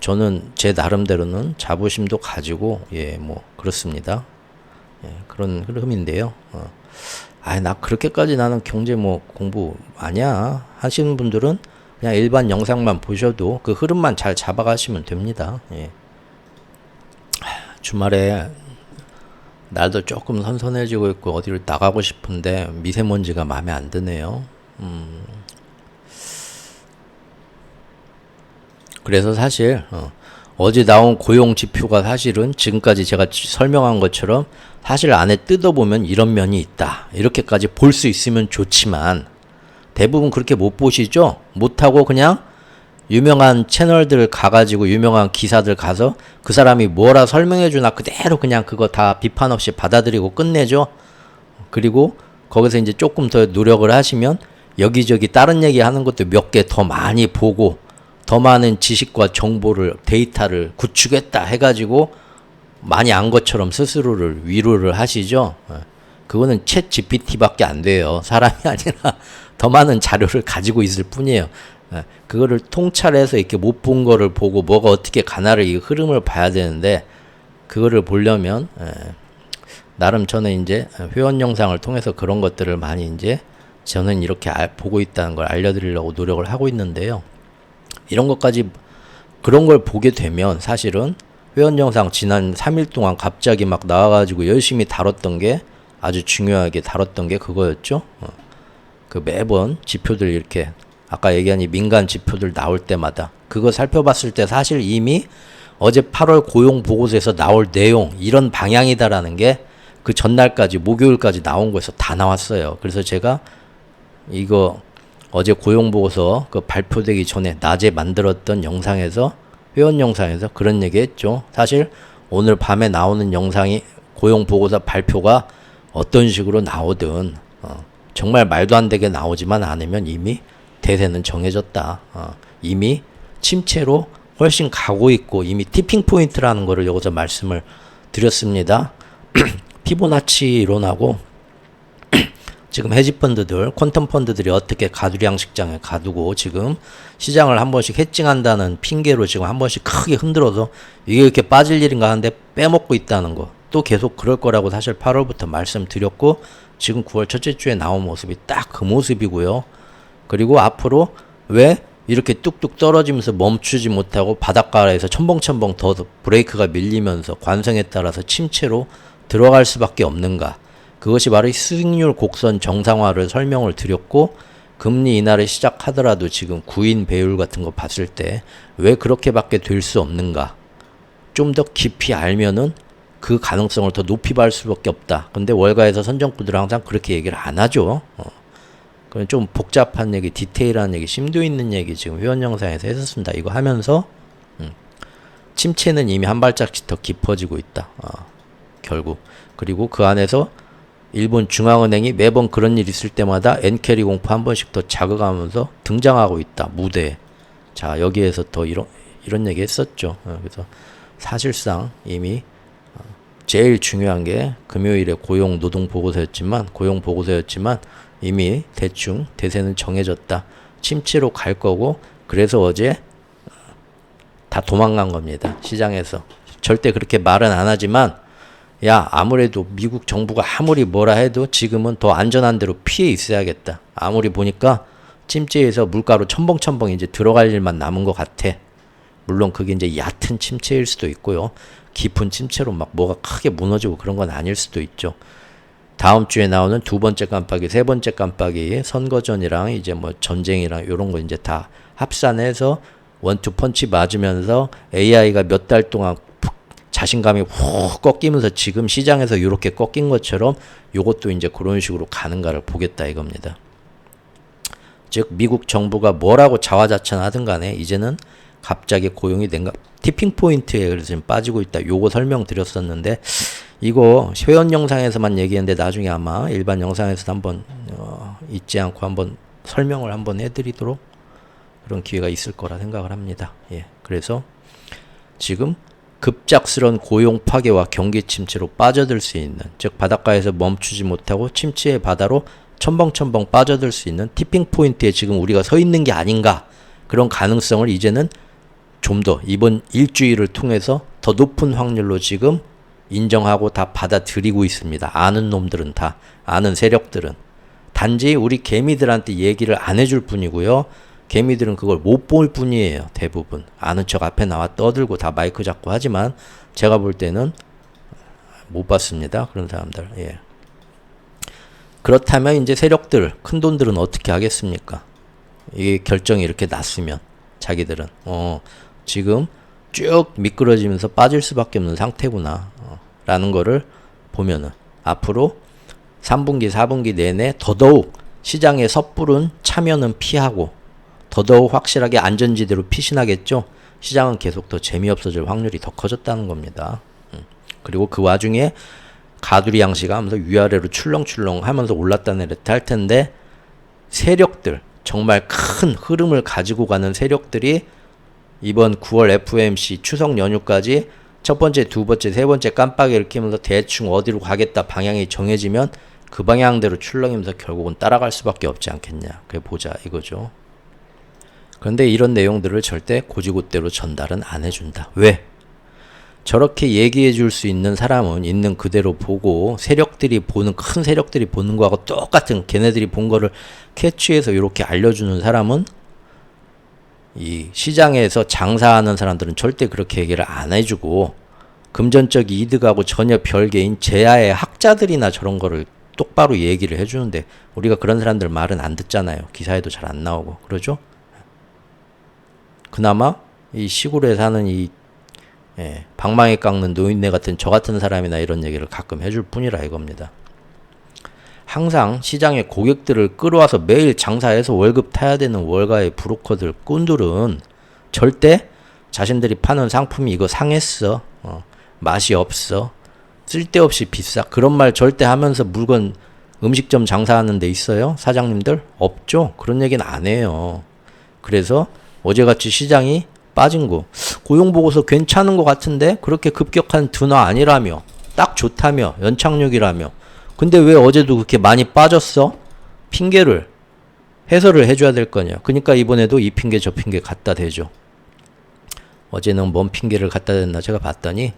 저는 제 나름대로는 자부심도 가지고 뭐 그렇습니다. 그런 흐름인데요. 나 그렇게까지 나는 경제 뭐 공부 아니야 하시는 분들은 그냥 일반 영상만 보셔도 그 흐름만 잘 잡아가시면 됩니다. 주말에 날도 조금 선선해지고 있고 어디를 나가고 싶은데 미세먼지가 마음에 안 드네요. 그래서 사실 어제 나온 고용 지표가 사실은 지금까지 제가 설명한 것처럼 사실 안에 뜯어보면 이런 면이 있다. 이렇게까지 볼 수 있으면 좋지만 대부분 그렇게 못 보시죠? 못하고 그냥 유명한 채널들 가가지고 유명한 기사들 가서 그 사람이 뭐라 설명해주나 그대로 그냥 그거 다 비판 없이 받아들이고 끝내죠. 그리고 거기서 이제 조금 더 노력을 하시면 여기저기 다른 얘기 하는 것도 몇 개 더 많이 보고 더 많은 지식과 정보를 데이터를 구축했다 해가지고 많이 안 것처럼 스스로를 위로를 하시죠. 그거는 챗 GPT밖에 안 돼요. 사람이 아니라 더 많은 자료를 가지고 있을 뿐이에요. 그거를 통찰해서 이렇게 못 본 거를 보고 뭐가 어떻게 가나를 이 흐름을 봐야 되는데 그거를 보려면 나름 저는 이제 회원 영상을 통해서 그런 것들을 많이 이제 저는 이렇게 보고 있다는 걸 알려드리려고 노력을 하고 있는데요. 이런 것까지 그런 걸 보게 되면 사실은 회원 영상 지난 3일 동안 갑자기 막 나와가지고 열심히 다뤘던 게 아주 중요하게 다뤘던 게 그거였죠. 그 매번 지표들 이렇게 아까 얘기한 이 민간 지표들 나올 때마다 그거 살펴봤을 때 사실 이미 어제 8월 고용 보고서에서 나올 내용 이런 방향이다라는 게 그 전날까지 목요일까지 나온 거에서 다 나왔어요. 그래서 제가 이거 어제 고용 보고서 그 발표되기 전에 낮에 만들었던 영상에서 회원 영상에서 그런 얘기 했죠. 사실 오늘 밤에 나오는 영상이 고용 보고서 발표가 어떤 식으로 나오든 정말 말도 안 되게 나오지만 않으면 이미 대세는 정해졌다. 이미 침체로 훨씬 가고 있고 이미 티핑 포인트라는 거를 여기서 말씀을 드렸습니다. 피보나치 이론하고 지금 헤지펀드들, 퀀텀 펀드들이 어떻게 가두량 식장에 가두고 지금 시장을 한 번씩 해칭한다는 핑계로 지금 한 번씩 크게 흔들어서 이게 이렇게 빠질 일인가 하는데 빼먹고 있다는 거. 또 계속 그럴 거라고 사실 8월부터 말씀드렸고 지금 9월 첫째 주에 나온 모습이 딱 그 모습이고요. 그리고 앞으로 왜 이렇게 뚝뚝 떨어지면서 멈추지 못하고 바닷가에서 첨벙첨벙 더 브레이크가 밀리면서 관성에 따라서 침체로 들어갈 수밖에 없는가. 그것이 바로 수익률 곡선 정상화를 설명을 드렸고 금리 인하를 시작하더라도 지금 구인 배율 같은 거 봤을 때 왜 그렇게밖에 될 수 없는가. 좀 더 깊이 알면은 그 가능성을 더 높이 볼 수밖에 없다. 근데 월가에서 선정부들은 항상 그렇게 얘기를 안 하죠. 그건 좀 복잡한 얘기, 디테일한 얘기, 심도 있는 얘기 지금 회원 영상에서 했었습니다. 이거 하면서 침체는 이미 한 발짝씩 더 깊어지고 있다. 결국. 그리고 그 안에서 일본 중앙은행이 매번 그런 일 있을 때마다 엔캐리 공포 한 번씩 더 자극하면서 등장하고 있다. 무대에. 자, 여기에서 더 이런 얘기 했었죠. 그래서 사실상 이미 제일 중요한 게 금요일에 고용 노동 보고서였지만 이미 대충 대세는 정해졌다. 침체로 갈 거고 그래서 어제 다 도망간 겁니다. 시장에서. 절대 그렇게 말은 안 하지만 야 아무래도 미국 정부가 아무리 뭐라 해도 지금은 더 안전한 데로 피해 있어야겠다. 아무리 보니까 침체에서 물가로 첨벙첨벙 이제 들어갈 일만 남은 것 같아. 물론 그게 이제 얕은 침체일 수도 있고요. 깊은 침체로 막 뭐가 크게 무너지고 그런 건 아닐 수도 있죠. 다음 주에 나오는 두 번째 깜빡이, 세 번째 깜빡이, 선거전이랑 이제 뭐 전쟁이랑 요런 거 이제 다 합산해서 원투 펀치 맞으면서 AI가 몇 달 동안 자신감이 훅 꺾이면서 지금 시장에서 이렇게 꺾인 것처럼 요것도 이제 그런 식으로 가는가를 보겠다 이겁니다. 즉 미국 정부가 뭐라고 자화자찬하든 간에 이제는 갑자기 고용이 된가 티핑 포인트에 그래서 지금 빠지고 있다. 요거 설명드렸었는데 이거 회원 영상에서만 얘기했는데 나중에 아마 일반 영상에서도 한번 잊지 않고 한번 설명을 한번 해드리도록 그런 기회가 있을 거라 생각을 합니다. 예, 그래서 지금 급작스런 고용 파괴와 경기 침체로 빠져들 수 있는, 즉 바닷가에서 멈추지 못하고 침체의 바다로 첨벙첨벙 빠져들 수 있는 티핑 포인트에 지금 우리가 서 있는 게 아닌가, 그런 가능성을 이제는 좀 더 이번 일주일을 통해서 더 높은 확률로 지금 인정하고 다 받아들이고 있습니다. 아는 놈들은 다, 아는 세력들은. 단지 우리 개미들한테 얘기를 안 해줄 뿐이고요. 개미들은 그걸 못 볼 뿐이에요. 대부분. 아는 척 앞에 나와 떠들고 다 마이크 잡고 하지만 제가 볼 때는 못 봤습니다. 그런 사람들. 예. 그렇다면 이제 세력들, 큰 돈들은 어떻게 하겠습니까? 이 결정이 이렇게 났으면 자기들은 지금 쭉 미끄러지면서 빠질 수밖에 없는 상태구나 라는 거를 보면은 앞으로 3분기, 4분기 내내 더더욱 시장의 섣부른 참여는 피하고 더더욱 확실하게 안전지대로 피신하겠죠. 시장은 계속 더 재미없어질 확률이 더 커졌다는 겁니다. 그리고 그 와중에 가두리 양식 하면서 위아래로 출렁출렁 하면서 올랐다 내렸다 할 텐데 세력들, 정말 큰 흐름을 가지고 가는 세력들이 이번 9월 FOMC 추석 연휴까지 첫 번째, 두 번째, 세 번째 깜빡이를 켜면서 대충 어디로 가겠다 방향이 정해지면 그 방향대로 출렁이면서 결국은 따라갈 수밖에 없지 않겠냐. 그래 보자 이거죠. 그런데 이런 내용들을 절대 고지고대로 전달은 안 해준다. 왜? 저렇게 얘기해 줄 수 있는 사람은 있는 그대로 보고 세력들이 보는, 큰 세력들이 보는 거하고 똑같은 걔네들이 본 거를 캐치해서 이렇게 알려주는 사람은 이 시장에서 장사하는 사람들은 절대 그렇게 얘기를 안 해주고 금전적 이득하고 전혀 별개인 제야의 학자들이나 저런 거를 똑바로 얘기를 해주는데 우리가 그런 사람들 말은 안 듣잖아요. 기사에도 잘 안 나오고 그러죠. 그나마 이 시골에 사는 이 방망이 깎는 노인네 같은 저 같은 사람이나 이런 얘기를 가끔 해줄 뿐이라 이겁니다. 항상 시장에 고객들을 끌어와서 매일 장사해서 월급 타야 되는 월가의 브로커들 꾼들은 절대 자신들이 파는 상품이 이거 상했어, 맛이 없어, 쓸데없이 비싸 그런 말 절대 하면서 물건 음식점 장사하는 데 있어요? 사장님들? 없죠? 그런 얘기는 안 해요. 그래서 어제같이 시장이 빠진 거 고용보고서 괜찮은 것 같은데 그렇게 급격한 둔화 아니라며 딱 좋다며 연착륙이라며 근데 왜 어제도 그렇게 많이 빠졌어? 핑계를 해설을 해줘야 될 거냐. 그러니까 이번에도 이 핑계 저 핑계 갖다 대죠. 어제는 뭔 핑계를 갖다 댔나 제가 봤더니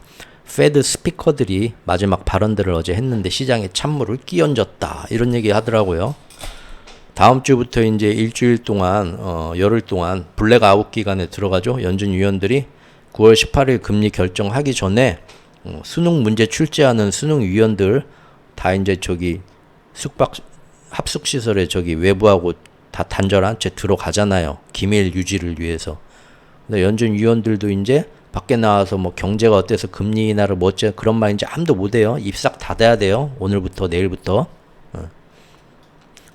페드 스피커들이 마지막 발언들을 어제 했는데 시장에 찬물을 끼얹었다 이런 얘기 하더라고요. 다음 주부터 이제 일주일 동안 열흘 동안 블랙아웃 기간에 들어가죠. 연준 위원들이 9월 18일 금리 결정하기 전에 수능 문제 출제하는 수능 위원들 다 이제 저기 숙박 합숙 시설에 저기 외부하고 다 단절한 채 들어가잖아요. 기밀 유지를 위해서. 근데 연준 위원들도 이제 밖에 나와서 뭐 경제가 어때서 금리 인하를 뭐 어째 그런 말 이제 아무도 못 해요. 입 싹 닫아야 돼요. 오늘부터 내일부터.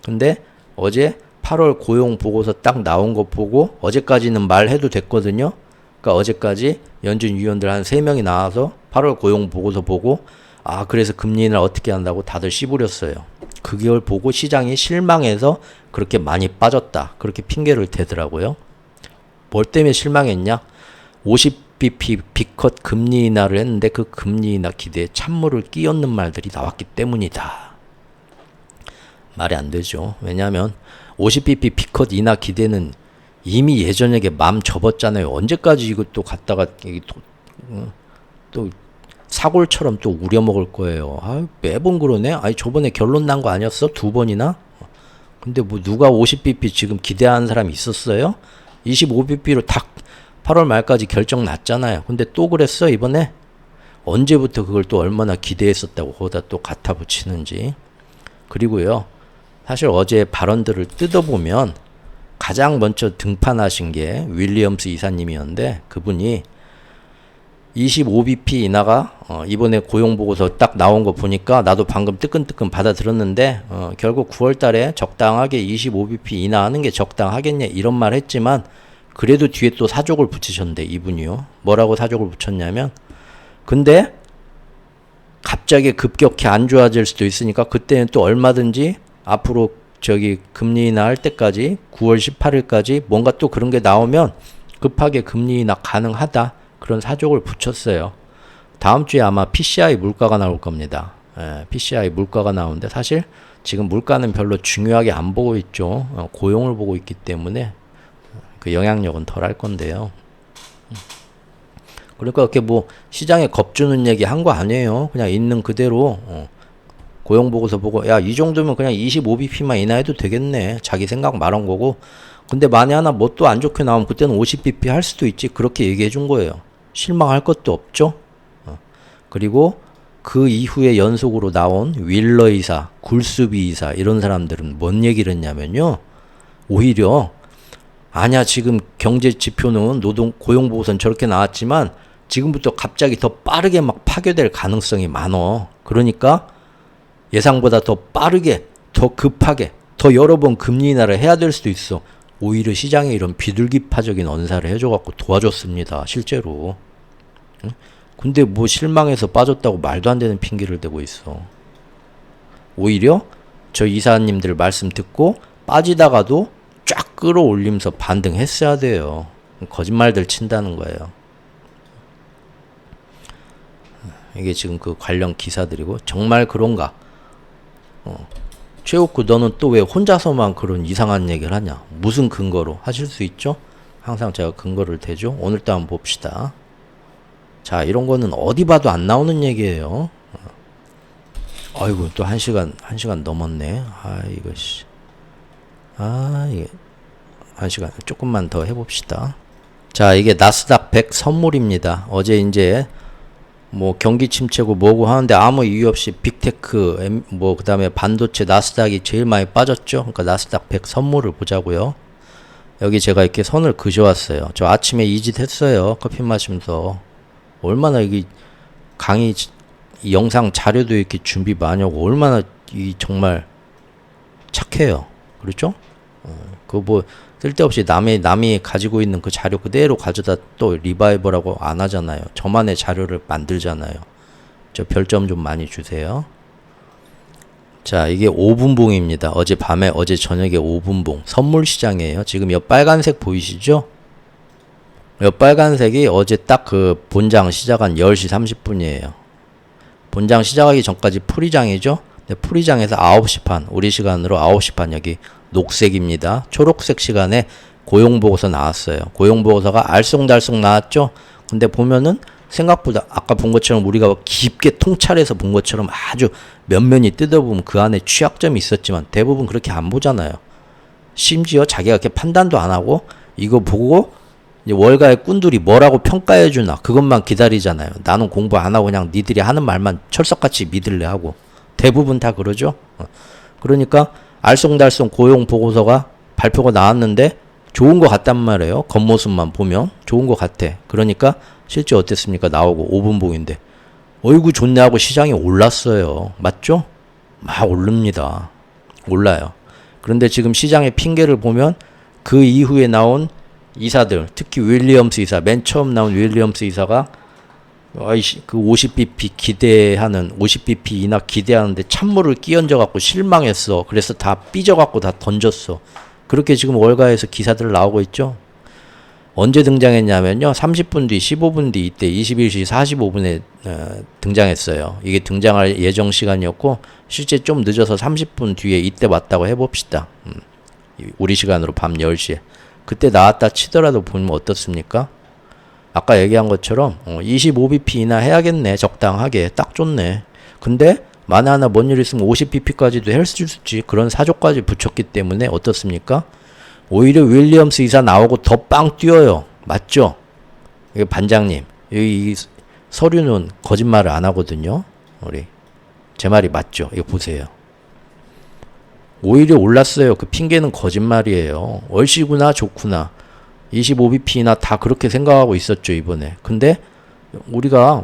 근데 어제 8월 고용 보고서 딱 나온 거 보고 어제까지는 말해도 됐거든요. 그러니까 어제까지 연준 위원들 한 3명이 나와서 8월 고용 보고서 보고 아 그래서 금리 인하를 어떻게 한다고 다들 씨부렸어요. 그걸 보고 시장이 실망해서 그렇게 많이 빠졌다. 그렇게 핑계를 대더라고요. 뭘 때문에 실망했냐? 50bp B컷 금리 인하를 했는데 그 금리 인하 기대에 찬물을 끼얹는 말들이 나왔기 때문이다. 말이 안 되죠. 왜냐하면 50bp B컷 인하 기대는 이미 예전에 맘 접었잖아요. 언제까지 이것도 갖다가 또 사골처럼 또 우려먹을 거예요. 아, 매번 그러네. 아니 저번에 결론 난 거 아니었어? 2번이나? 근데 뭐 누가 50bp 지금 기대하는 사람이 있었어요? 25bp로 딱 8월 말까지 결정 났잖아요. 근데 또 그랬어 이번에? 언제부터 그걸 또 얼마나 기대했었다고 거기다 또 갖다 붙이는지. 그리고요. 사실 어제 발언들을 뜯어보면 가장 먼저 등판하신 게 윌리엄스 이사님이었는데 그분이 25bp 인하가 이번에 고용보고서 딱 나온 거 보니까 나도 방금 뜨끈뜨끈 받아들었는데 결국 9월 달에 적당하게 25bp 인하하는 게 적당하겠냐 이런 말 했지만 그래도 뒤에 또 사족을 붙이셨는데 이분이요. 뭐라고 사족을 붙였냐면 근데 갑자기 급격히 안 좋아질 수도 있으니까 그때는 또 얼마든지 앞으로 저기 금리 인하 할 때까지 9월 18일까지 뭔가 또 그런 게 나오면 급하게 금리 인하 가능하다. 그런 사족을 붙였어요. 다음 주에 아마 PCI 물가가 나올 겁니다. PCI 물가가 나오는데 사실 지금 물가는 별로 중요하게 안 보고 있죠. 고용을 보고 있기 때문에 그 영향력은 덜 할 건데요. 그러니까 이렇게 뭐 시장에 겁주는 얘기 한 거 아니에요. 그냥 있는 그대로 고용 보고서 보고 야 이 정도면 그냥 25bp만 인하해도 되겠네. 자기 생각 말한 거고. 근데 만에 하나 뭐 또 안 좋게 나오면 그때는 50bp 할 수도 있지. 그렇게 얘기해 준 거예요. 실망할 것도 없죠. 그리고 그 이후에 연속으로 나온 윌러 이사, 굴수비 이사 이런 사람들은 뭔 얘기를 했냐면요. 오히려 아니야 지금 경제 지표는 노동 고용 보고서는 저렇게 나왔지만 지금부터 갑자기 더 빠르게 막 파괴될 가능성이 많어. 그러니까 예상보다 더 빠르게, 더 급하게, 더 여러 번 금리 인하를 해야 될 수도 있어. 오히려 시장에 이런 비둘기파적인 언사를 해줘갖고 도와줬습니다. 실제로. 응? 근데 뭐 실망해서 빠졌다고 말도 안 되는 핑계를 대고 있어. 오히려 저 이사님들 말씀 듣고 빠지다가도 쫙 끌어올리면서 반등했어야 돼요. 거짓말들 친다는 거예요. 이게 지금 그 관련 기사들이고 정말 그런가? 최욱구 너는 또 왜 혼자서만 그런 이상한 얘기를 하냐? 무슨 근거로 하실 수 있죠? 항상 제가 근거를 대죠. 오늘도 한번 봅시다. 자, 이런 거는 어디 봐도 안 나오는 얘기예요. 아이고, 또 1시간 넘었네. 아, 이거, 씨. 아, 이게, 1시간, 조금만 더 해봅시다. 자, 이게 나스닥 100 선물입니다. 어제 이제, 뭐, 경기 침체고 뭐고 하는데 아무 이유 없이 빅테크, 뭐, 그 다음에 반도체 나스닥이 제일 많이 빠졌죠. 그러니까 나스닥 100 선물을 보자고요. 여기 제가 이렇게 선을 그셔왔어요. 저 아침에 이 짓 했어요. 커피 마시면서. 얼마나 이게 강의 이 영상 자료도 이렇게 준비 많이 하고 얼마나 이 정말 착해요. 그렇죠? 그거 뭐 쓸데없이 남이 가지고 있는 그 자료 그대로 가져다 또 리바이벌하고 안 하잖아요. 저만의 자료를 만들잖아요. 저 별점 좀 많이 주세요. 자, 이게 5분봉입니다. 어젯밤에 어제 저녁에 5분봉 선물 시장이에요. 지금 이 빨간색 보이시죠? 이 빨간색이 어제 딱 그 본장 시작한 10시 30분이에요. 본장 시작하기 전까지 풀이장이죠. 근데 풀이장에서 9시 반, 우리 시간으로 9시 반 여기 녹색입니다. 초록색 시간에 고용보고서 나왔어요. 고용보고서가 알쏭달쏭 나왔죠. 근데 보면은 생각보다 아까 본 것처럼 우리가 깊게 통찰해서 본 것처럼 아주 면면이 뜯어보면 그 안에 취약점이 있었지만 대부분 그렇게 안 보잖아요. 심지어 자기가 이렇게 판단도 안 하고 이거 보고 이제 월가의 꾼들이 뭐라고 평가해 주나 그것만 기다리잖아요. 나는 공부 안 하고 그냥 니들이 하는 말만 철석같이 믿을래 하고 대부분 다 그러죠. 그러니까 알쏭달쏭 고용 보고서가 발표가 나왔는데 좋은 것 같단 말이에요. 겉모습만 보면 좋은 것 같아. 그러니까 실제 어땠습니까? 나오고 5분봉인데 어이구 좋네 하고 시장이 올랐어요. 맞죠? 막 오릅니다. 올라요. 그런데 지금 시장의 핑계를 보면 그 이후에 나온 이사들, 특히 윌리엄스 이사, 맨 처음 나온 윌리엄스 이사가 그 50bp 기대하는 50bp 인하 기대하는데 찬물을 끼얹어 갖고 실망했어. 그래서 다 삐져 갖고 다 던졌어. 그렇게 지금 월가에서 기사들 나오고 있죠. 언제 등장했냐면요. 30분 뒤, 15분 뒤 이때 21시 45분에 등장했어요. 이게 등장할 예정 시간이었고 실제 좀 늦어서 30분 뒤에 이때 왔다고 해봅시다. 우리 시간으로 밤 10시에. 그때 나왔다 치더라도 보면 어떻습니까? 아까 얘기한 것처럼 25bp 인하 해야겠네. 적당하게. 딱 좋네. 근데 만에 하나 뭔 일 있으면 50bp까지도 할 수 있지. 그런 사조까지 붙였기 때문에 어떻습니까? 오히려 윌리엄스 이사 나오고 더 빵 뛰어요. 맞죠? 이게 반장님. 이 서류는 거짓말을 안 하거든요. 우리 제 말이 맞죠? 이거 보세요. 오히려 올랐어요. 그 핑계는 거짓말이에요. 얼씨구나 좋구나. 25bp나 다 그렇게 생각하고 있었죠 이번에. 근데 우리가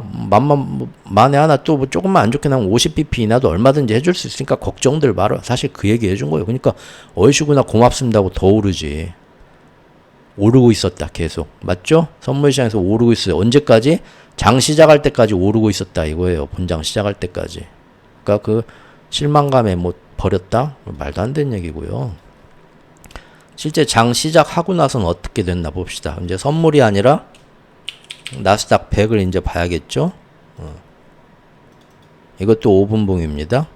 만에 하나 또 뭐 조금만 안 좋게 나면 50bp 인하도 얼마든지 해줄 수 있으니까 걱정들 말아. 사실 그 얘기 해준 거예요. 그러니까 얼씨구나 고맙습니다 하고 더 오르지. 오르고 있었다 계속. 맞죠? 선물시장에서 오르고 있어요. 언제까지? 장 시작할 때까지 오르고 있었다 이거예요. 본장 시작할 때까지. 그러니까 그 실망감에 뭐 버렸다? 말도 안 되는 얘기고요. 실제 장 시작하고 나서는 어떻게 됐나 봅시다. 이제 선물이 아니라 나스닥 100을 이제 봐야겠죠. 이것도 5분봉입니다.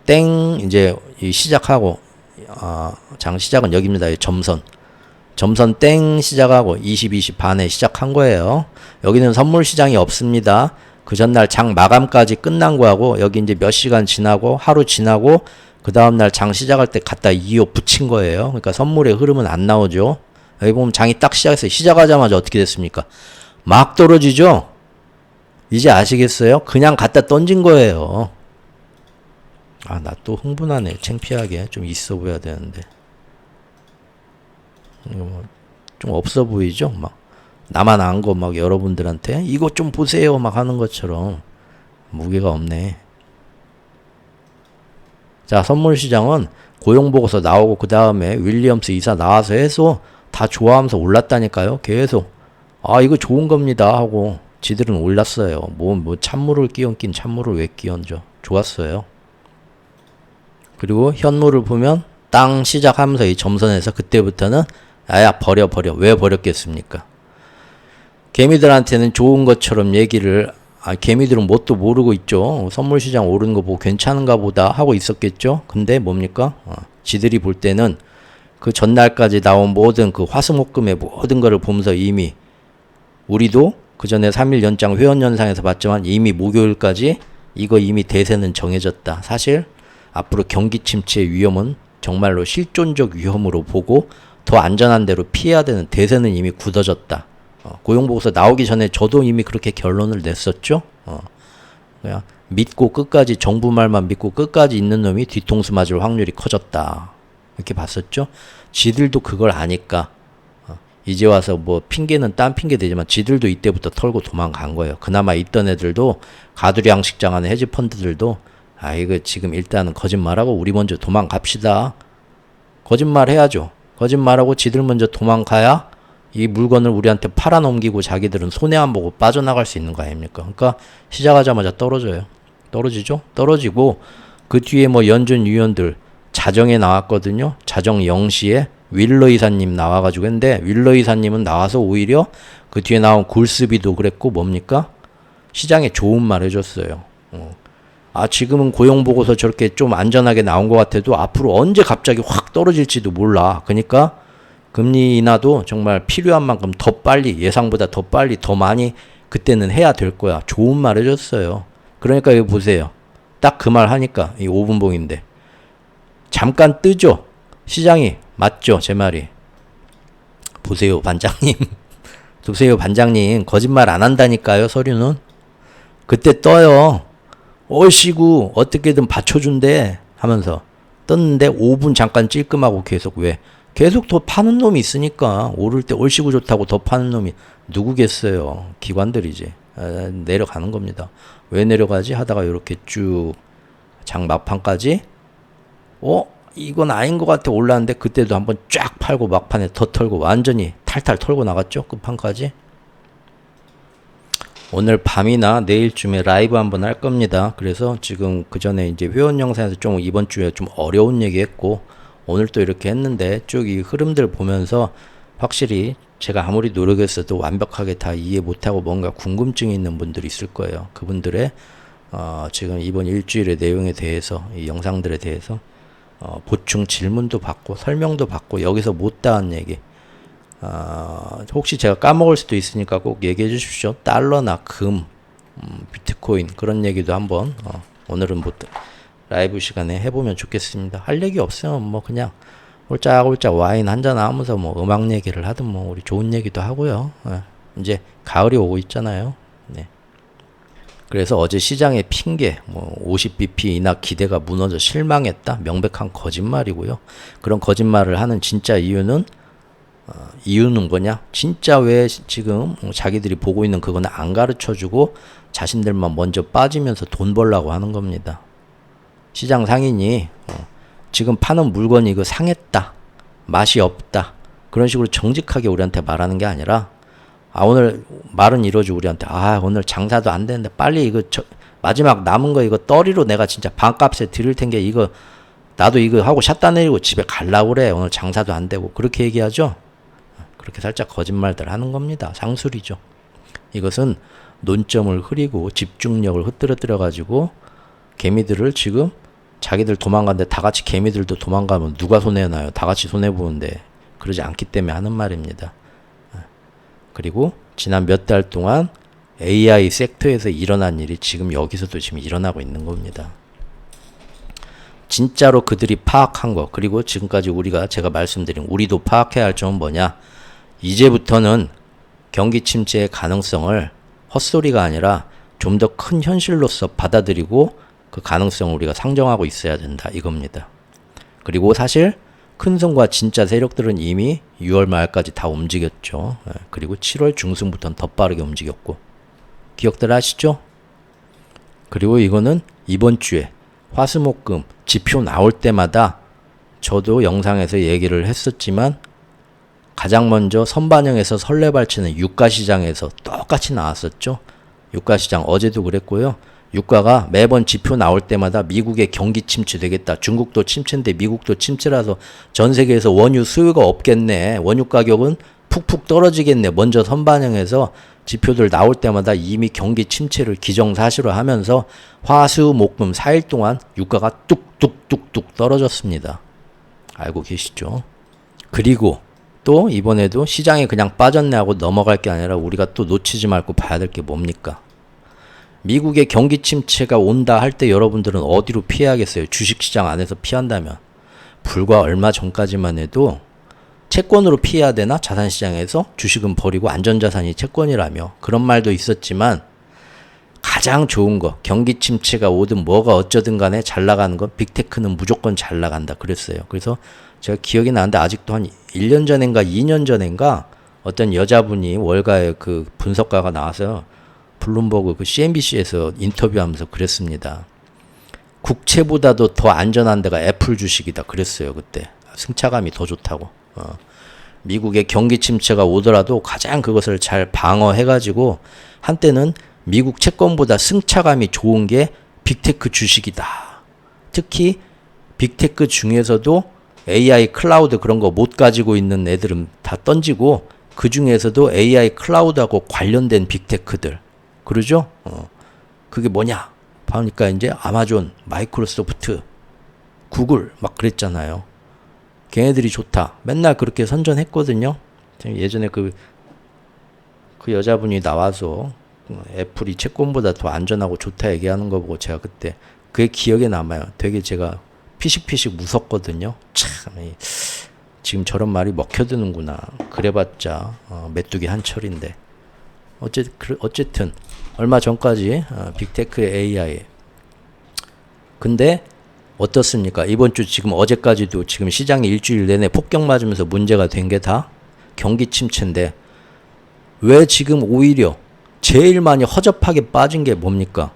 땡 이제 시작하고 장 시작은 여기입니다. 점선 땡 시작하고 20 반에 시작한 거예요. 여기는 선물 시장이 없습니다. 그 전날 장 마감까지 끝난 거하고 여기 이제 몇 시간 지나고 하루 지나고 그 다음날 장 시작할 때 갖다 이어 붙인 거예요. 그러니까 선물의 흐름은 안 나오죠. 여기 보면 장이 딱 시작했어요. 시작하자마자 어떻게 됐습니까? 막 떨어지죠? 이제 아시겠어요? 그냥 갖다 던진 거예요. 아, 나 또 흥분하네. 창피하게. 좀 있어 보여야 되는데. 이거 뭐 좀 없어 보이죠? 막 나만 안 거 막 여러분들한테 이거 좀 보세요 막 하는 것처럼 무게가 없네. 자, 선물 시장은 고용보고서 나오고 그 다음에 윌리엄스 이사 나와서 해서 다 좋아하면서 올랐다니까요. 계속 아 이거 좋은 겁니다 하고 지들은 올랐어요. 뭐 찬물을 끼얹긴 찬물을 왜 끼얹어. 좋았어요. 그리고 현물을 보면 땅 시작하면서 이 점선에서 그때부터는 아야 버려 왜 버렸겠습니까? 개미들한테는 좋은 것처럼 얘기를 개미들은 뭣도 모르고 있죠. 선물 시장 오르는 거 보고 괜찮은가 보다 하고 있었겠죠. 근데 뭡니까? 지들이 볼 때는 그 전날까지 나온 모든 그 화수목금의 모든 거를 보면서 이미 우리도 그 전에 3일 연장 회원 연상에서 봤지만 이미 목요일까지 이거 이미 대세는 정해졌다. 사실 앞으로 경기 침체의 위험은 정말로 실존적 위험으로 보고 더 안전한 데로 피해야 되는 대세는 이미 굳어졌다. 고용보고서 나오기 전에 저도 이미 그렇게 결론을 냈었죠. 그냥 믿고 끝까지 정부 말만 믿고 끝까지 있는 놈이 뒤통수 맞을 확률이 커졌다. 이렇게 봤었죠. 지들도 그걸 아니까 이제 와서 뭐 핑계는 딴 핑계 되지만 지들도 이때부터 털고 도망간 거예요. 그나마 있던 애들도 가두리 양식장 안에 헤지펀드들도 아 이거 지금 일단은 거짓말하고 우리 먼저 도망갑시다. 거짓말 해야죠. 거짓말하고 지들 먼저 도망가야 이 물건을 우리한테 팔아넘기고 자기들은 손해 안 보고 빠져나갈 수 있는 거 아닙니까? 그러니까 시작하자마자 떨어져요. 떨어지죠? 떨어지고 그 뒤에 뭐 연준 위원들 자정에 나왔거든요. 자정 0시에 윌러 이사님 나와가지고 했는데 윌러 이사님은 나와서 오히려 그 뒤에 나온 굴스비도 그랬고 뭡니까? 시장에 좋은 말 해줬어요. 아 지금은 고용보고서 저렇게 좀 안전하게 나온 것 같아도 앞으로 언제 갑자기 확 떨어질지도 몰라. 그러니까 금리 인하도 정말 필요한 만큼 더 빨리 예상보다 더 빨리 더 많이 그때는 해야 될 거야. 좋은 말 해줬어요. 그러니까 이거 보세요. 딱 그 말 하니까 이 5분봉인데 잠깐 뜨죠. 시장이 맞죠 제 말이. 보세요 반장님. 보세요 반장님. 거짓말 안 한다니까요 서류는. 그때 떠요. 얼씨구 어떻게든 받쳐준대 하면서 떴는데 5분 잠깐 찔끔하고 계속 왜? 계속 더 파는 놈이 있으니까 오를 때 얼씨구 좋다고 더 파는 놈이 누구겠어요. 기관들이지. 내려가는 겁니다. 왜 내려가지 하다가 이렇게 쭉 장 막판까지 이건 아닌 것 같아 올랐는데 그때도 한번 쫙 팔고 막판에 더 털고 완전히 탈탈 털고 나갔죠. 끝판까지. 오늘 밤이나 내일쯤에 라이브 한번 할 겁니다. 그래서 지금 그 전에 이제 회원 영상에서 좀 이번 주에 좀 어려운 얘기 했고 오늘 또 이렇게 했는데 쭉 이 흐름들 보면서 확실히 제가 아무리 노력했어도 완벽하게 다 이해 못하고 뭔가 궁금증이 있는 분들이 있을 거예요. 그분들의 지금 이번 일주일의 내용에 대해서 이 영상들에 대해서 보충 질문도 받고 설명도 받고 여기서 못다한 얘기 혹시 제가 까먹을 수도 있으니까 꼭 얘기해 주십시오. 달러나 금, 비트코인 그런 얘기도 한번 오늘은 라이브 시간에 해보면 좋겠습니다. 할 얘기 없으면 뭐 그냥 홀짝홀짝 와인 한잔 하면서 뭐 음악 얘기를 하든 뭐 우리 좋은 얘기도 하고요. 이제 가을이 오고 있잖아요. 네. 그래서 어제 시장의 핑계, 뭐 50bp 인하 기대가 무너져 실망했다. 명백한 거짓말이고요. 그런 거짓말을 하는 진짜 이유는 뭐냐? 진짜 왜 지금 자기들이 보고 있는 그거는 안 가르쳐주고 자신들만 먼저 빠지면서 돈 벌라고 하는 겁니다. 시장 상인이 지금 파는 물건이 이거 상했다. 맛이 없다. 그런 식으로 정직하게 우리한테 말하는 게 아니라 오늘 말은 이러죠 우리한테. 오늘 장사도 안 되는데 빨리 이거 마지막 남은 거 이거 떨이로 내가 진짜 반값에 드릴 텐게 이거 나도 이거 하고 샷다 내리고 집에 갈라고 그래. 오늘 장사도 안 되고 그렇게 얘기하죠. 그렇게 살짝 거짓말들 하는 겁니다. 상술이죠. 이것은 논점을 흐리고 집중력을 흐트러뜨려 가지고 개미들을 지금 자기들 도망가는데 다 같이 개미들도 도망가면 누가 손해나요? 다 같이 손해보는데 그러지 않기 때문에 하는 말입니다. 그리고 지난 몇 달 동안 AI 섹터에서 일어난 일이 지금 여기서도 지금 일어나고 있는 겁니다. 진짜로 그들이 파악한 거 그리고 지금까지 제가 말씀드린 우리도 파악해야 할 점은 뭐냐? 이제부터는 경기 침체의 가능성을 헛소리가 아니라 좀 더 큰 현실로서 받아들이고 그 가능성을 우리가 상정하고 있어야 된다 이겁니다. 그리고 사실 큰손과 진짜 세력들은 이미 6월 말까지 다 움직였죠. 그리고 7월 중순부터는 더 빠르게 움직였고 기억들 하시죠? 그리고 이거는 이번 주에 화수목금 지표 나올 때마다 저도 영상에서 얘기를 했었지만 가장 먼저 선반영에서 설레발치는 유가시장에서 똑같이 나왔었죠. 유가시장 어제도 그랬고요. 유가가 매번 지표 나올 때마다 미국의 경기 침체 되겠다. 중국도 침체인데 미국도 침체라서 전 세계에서 원유 수요가 없겠네. 원유 가격은 푹푹 떨어지겠네. 먼저 선반영해서 지표들 나올 때마다 이미 경기 침체를 기정사실화하면서 화수목금 4일 동안 유가가 뚝뚝뚝뚝 떨어졌습니다. 알고 계시죠? 그리고 또 이번에도 시장이 그냥 빠졌네 하고 넘어갈 게 아니라 우리가 또 놓치지 말고 봐야 될 게 뭡니까? 미국의 경기 침체가 온다 할 때 여러분들은 어디로 피해야겠어요? 주식시장 안에서 피한다면. 불과 얼마 전까지만 해도 채권으로 피해야 되나? 자산시장에서 주식은 버리고 안전자산이 채권이라며 그런 말도 있었지만 가장 좋은 거 경기 침체가 오든 뭐가 어쩌든 간에 잘 나가는 건 빅테크는 무조건 잘 나간다 그랬어요. 그래서 제가 기억이 나는데 아직도 한 1년 전인가 2년 전인가 어떤 여자분이 월가의 그 분석가가 나와서 블룸버그 그 CNBC에서 인터뷰하면서 그랬습니다. 국채보다도 더 안전한 데가 애플 주식이다 그랬어요. 그때 승차감이 더 좋다고. 미국의 경기 침체가 오더라도 가장 그것을 잘 방어해가지고 한때는 미국 채권보다 승차감이 좋은 게 빅테크 주식이다. 특히 빅테크 중에서도 AI 클라우드 그런 거 못 가지고 있는 애들은 다 던지고 그 중에서도 AI 클라우드하고 관련된 빅테크들 그러죠? 그게 뭐냐? 보니까 이제 아마존, 마이크로소프트, 구글 막 그랬잖아요. 걔네들이 좋다. 맨날 그렇게 선전했거든요. 예전에 그 여자분이 나와서 애플이 채권보다 더 안전하고 좋다 얘기하는 거 보고 제가 그때 그게 기억에 남아요. 되게 제가 피식피식 웃었거든요. 참 지금 저런 말이 먹혀드는구나. 그래봤자 메뚜기 한철인데. 어쨌든 얼마 전까지 빅테크의 AI 근데 어떻습니까? 이번 주 지금 어제까지도 지금 시장이 일주일 내내 폭격 맞으면서 문제가 된 게 다 경기 침체인데 왜 지금 오히려 제일 많이 허접하게 빠진 게 뭡니까?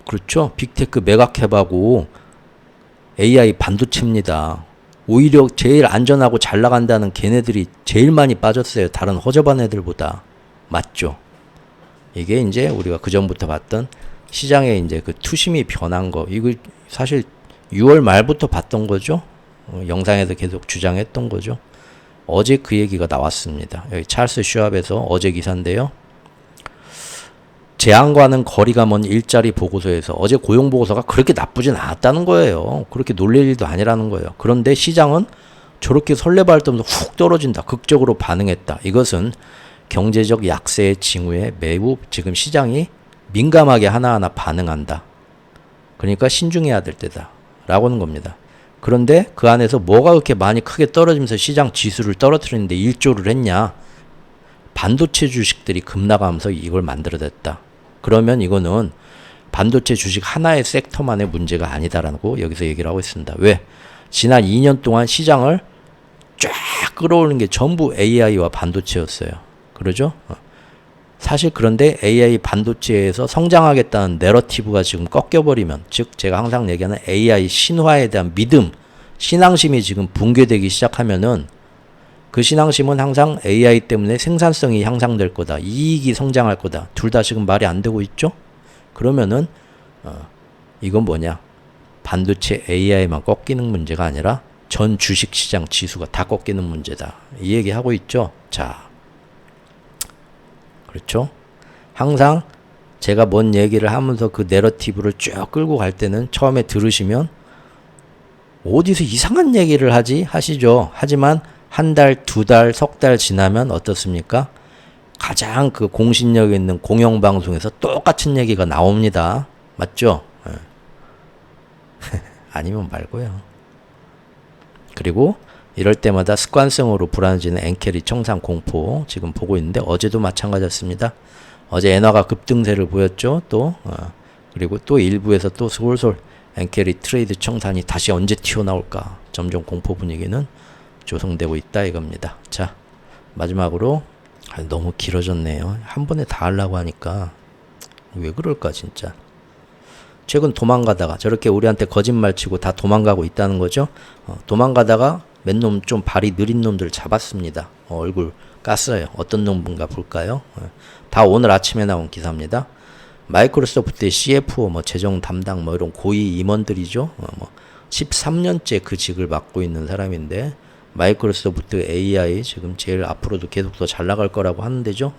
그렇죠? 빅테크 메가캡하고 AI 반도체입니다. 오히려 제일 안전하고 잘 나간다는 걔네들이 제일 많이 빠졌어요. 다른 허접한 애들보다. 맞죠? 이게 이제 우리가 그전부터 봤던 시장의 이제 그 투심이 변한 거. 이거 사실 6월 말부터 봤던 거죠. 영상에서 계속 주장했던 거죠. 어제 그 얘기가 나왔습니다. 여기 찰스 슈왑에서 어제 기사인데요. 재앙과는 거리가 먼 일자리 보고서에서 어제 고용 보고서가 그렇게 나쁘진 않았다는 거예요. 그렇게 놀랄 일도 아니라는 거예요. 그런데 시장은 저렇게 설레발 떨면서 훅 떨어진다. 극적으로 반응했다. 이것은 경제적 약세의 징후에 매우 지금 시장이 민감하게 하나하나 반응한다. 그러니까 신중해야 될 때다. 라고 하는 겁니다. 그런데 그 안에서 뭐가 그렇게 많이 크게 떨어지면서 시장 지수를 떨어뜨리는데 일조를 했냐? 반도체 주식들이 급락하면서 이걸 만들어냈다. 그러면 이거는 반도체 주식 하나의 섹터만의 문제가 아니다라고 여기서 얘기를 하고 있습니다. 왜? 지난 2년 동안 시장을 쫙 끌어오는 게 전부 AI와 반도체였어요. 그러죠? 사실 그런데 AI 반도체에서 성장하겠다는 내러티브가 지금 꺾여버리면, 즉 제가 항상 얘기하는 AI 신화에 대한 믿음, 신앙심이 지금 붕괴되기 시작하면은 그 신앙심은 항상 AI 때문에 생산성이 향상될 거다. 이익이 성장할 거다. 둘 다 지금 말이 안 되고 있죠? 그러면은 이건 뭐냐? 반도체 AI만 꺾이는 문제가 아니라 전 주식시장 지수가 다 꺾이는 문제다. 이 얘기하고 있죠? 자, 그렇죠? 항상 제가 뭔 얘기를 하면서 그 내러티브를 쭉 끌고 갈 때는 처음에 들으시면 어디서 이상한 얘기를 하지? 하시죠. 하지만 한 달, 두 달, 석 달 지나면 어떻습니까? 가장 그 공신력 있는 공영방송에서 똑같은 얘기가 나옵니다. 맞죠? 아니면 말고요. 그리고 이럴 때마다 습관성으로 불안해지는 엔캐리 청산 공포 지금 보고 있는데 어제도 마찬가지였습니다. 어제 엔화가 급등세를 보였죠. 또 그리고 또 일부에서 또 솔솔 엔캐리 트레이드 청산이 다시 언제 튀어나올까 점점 공포 분위기는 조성되고 있다 이겁니다. 자, 마지막으로 너무 길어졌네요. 한 번에 다 하려고 하니까 왜 그럴까 진짜. 최근 도망가다가 저렇게 우리한테 거짓말 치고 다 도망가고 있다는 거죠. 도망가다가 몇 놈 좀 발이 느린 놈들 잡았습니다. 얼굴 깠어요. 어떤 놈인가 볼까요? 다 오늘 아침에 나온 기사입니다. 마이크로소프트의 CFO 뭐 재정 담당 뭐 이런 고위 임원들이죠. 뭐 13년째 그 직을 맡고 있는 사람인데 마이크로소프트 AI 지금 제일 앞으로도 계속 더 잘 나갈 거라고 하는데죠.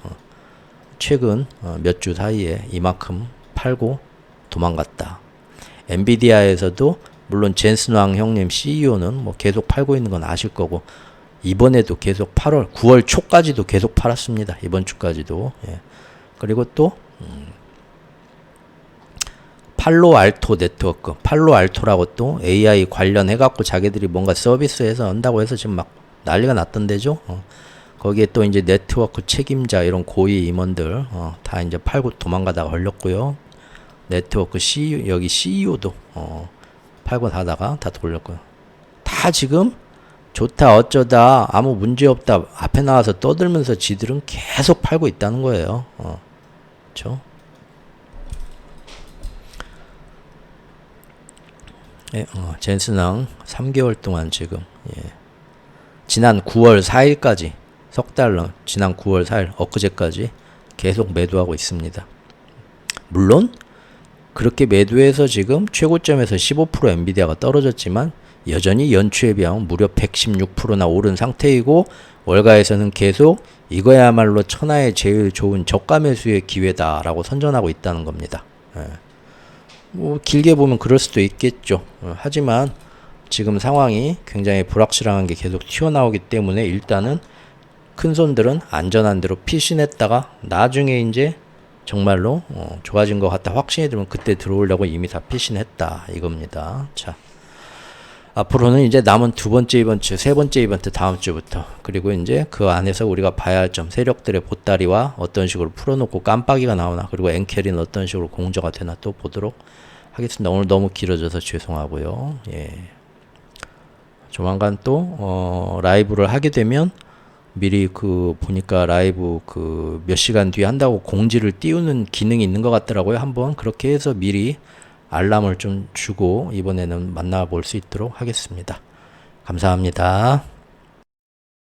최근 몇 주 사이에 이만큼 팔고 도망갔다. 엔비디아에서도 물론 젠슨 왕 형님 CEO는 뭐 계속 팔고 있는 건 아실 거고 이번에도 계속 8월, 9월 초까지도 계속 팔았습니다. 이번 주까지도. 예. 그리고 또 팔로알토 네트워크, 팔로알토라고 또 AI 관련해 갖고 자기들이 뭔가 서비스해서 한다고 해서 지금 막 난리가 났던데죠. 거기에 또 이제 네트워크 책임자 이런 고위 임원들 다 이제 팔고 도망가다가 걸렸고요. 네트워크 CEO, 여기 CEO도 팔고 하다가 다 돌렸고요. 다 지금 좋다 어쩌다 아무 문제 없다 앞에 나와서 떠들면서 지들은 계속 팔고 있다는 거예요. 그렇죠? 예, 젠슨왕 3개월 동안 지금 지난 9월 4일까지 석 달러 지난 9월 4일 엊그제까지 계속 매도하고 있습니다. 물론 그렇게 매도해서 지금 최고점에서 15% 엔비디아가 떨어졌지만 여전히 연초에 비하면 무려 116%나 오른 상태이고 월가에서는 계속 이거야말로 천하의 제일 좋은 저가 매수의 기회다라고 선전하고 있다는 겁니다. 뭐 길게 보면 그럴 수도 있겠죠. 하지만 지금 상황이 굉장히 불확실한 게 계속 튀어나오기 때문에 일단은 큰 손들은 안전한 대로 피신했다가 나중에 이제 정말로 좋아진 것 같다 확신이 들면 그때 들어오려고 이미 다 피신했다 이겁니다. 자, 앞으로는 이제 남은 두 번째 이벤트, 세 번째 이벤트 다음 주부터 그리고 이제 그 안에서 우리가 봐야 할 점 세력들의 보따리와 어떤 식으로 풀어놓고 깜빡이가 나오나 그리고 엔캐리는 어떤 식으로 공저가 되나 또 보도록 하겠습니다. 오늘 너무 길어져서 죄송하고요. 예. 조만간 또 라이브를 하게 되면 미리 그 보니까 라이브 그 몇 시간 뒤에 한다고 공지를 띄우는 기능이 있는 것 같더라고요. 한번 그렇게 해서 미리 알람을 좀 주고 이번에는 만나볼 수 있도록 하겠습니다. 감사합니다.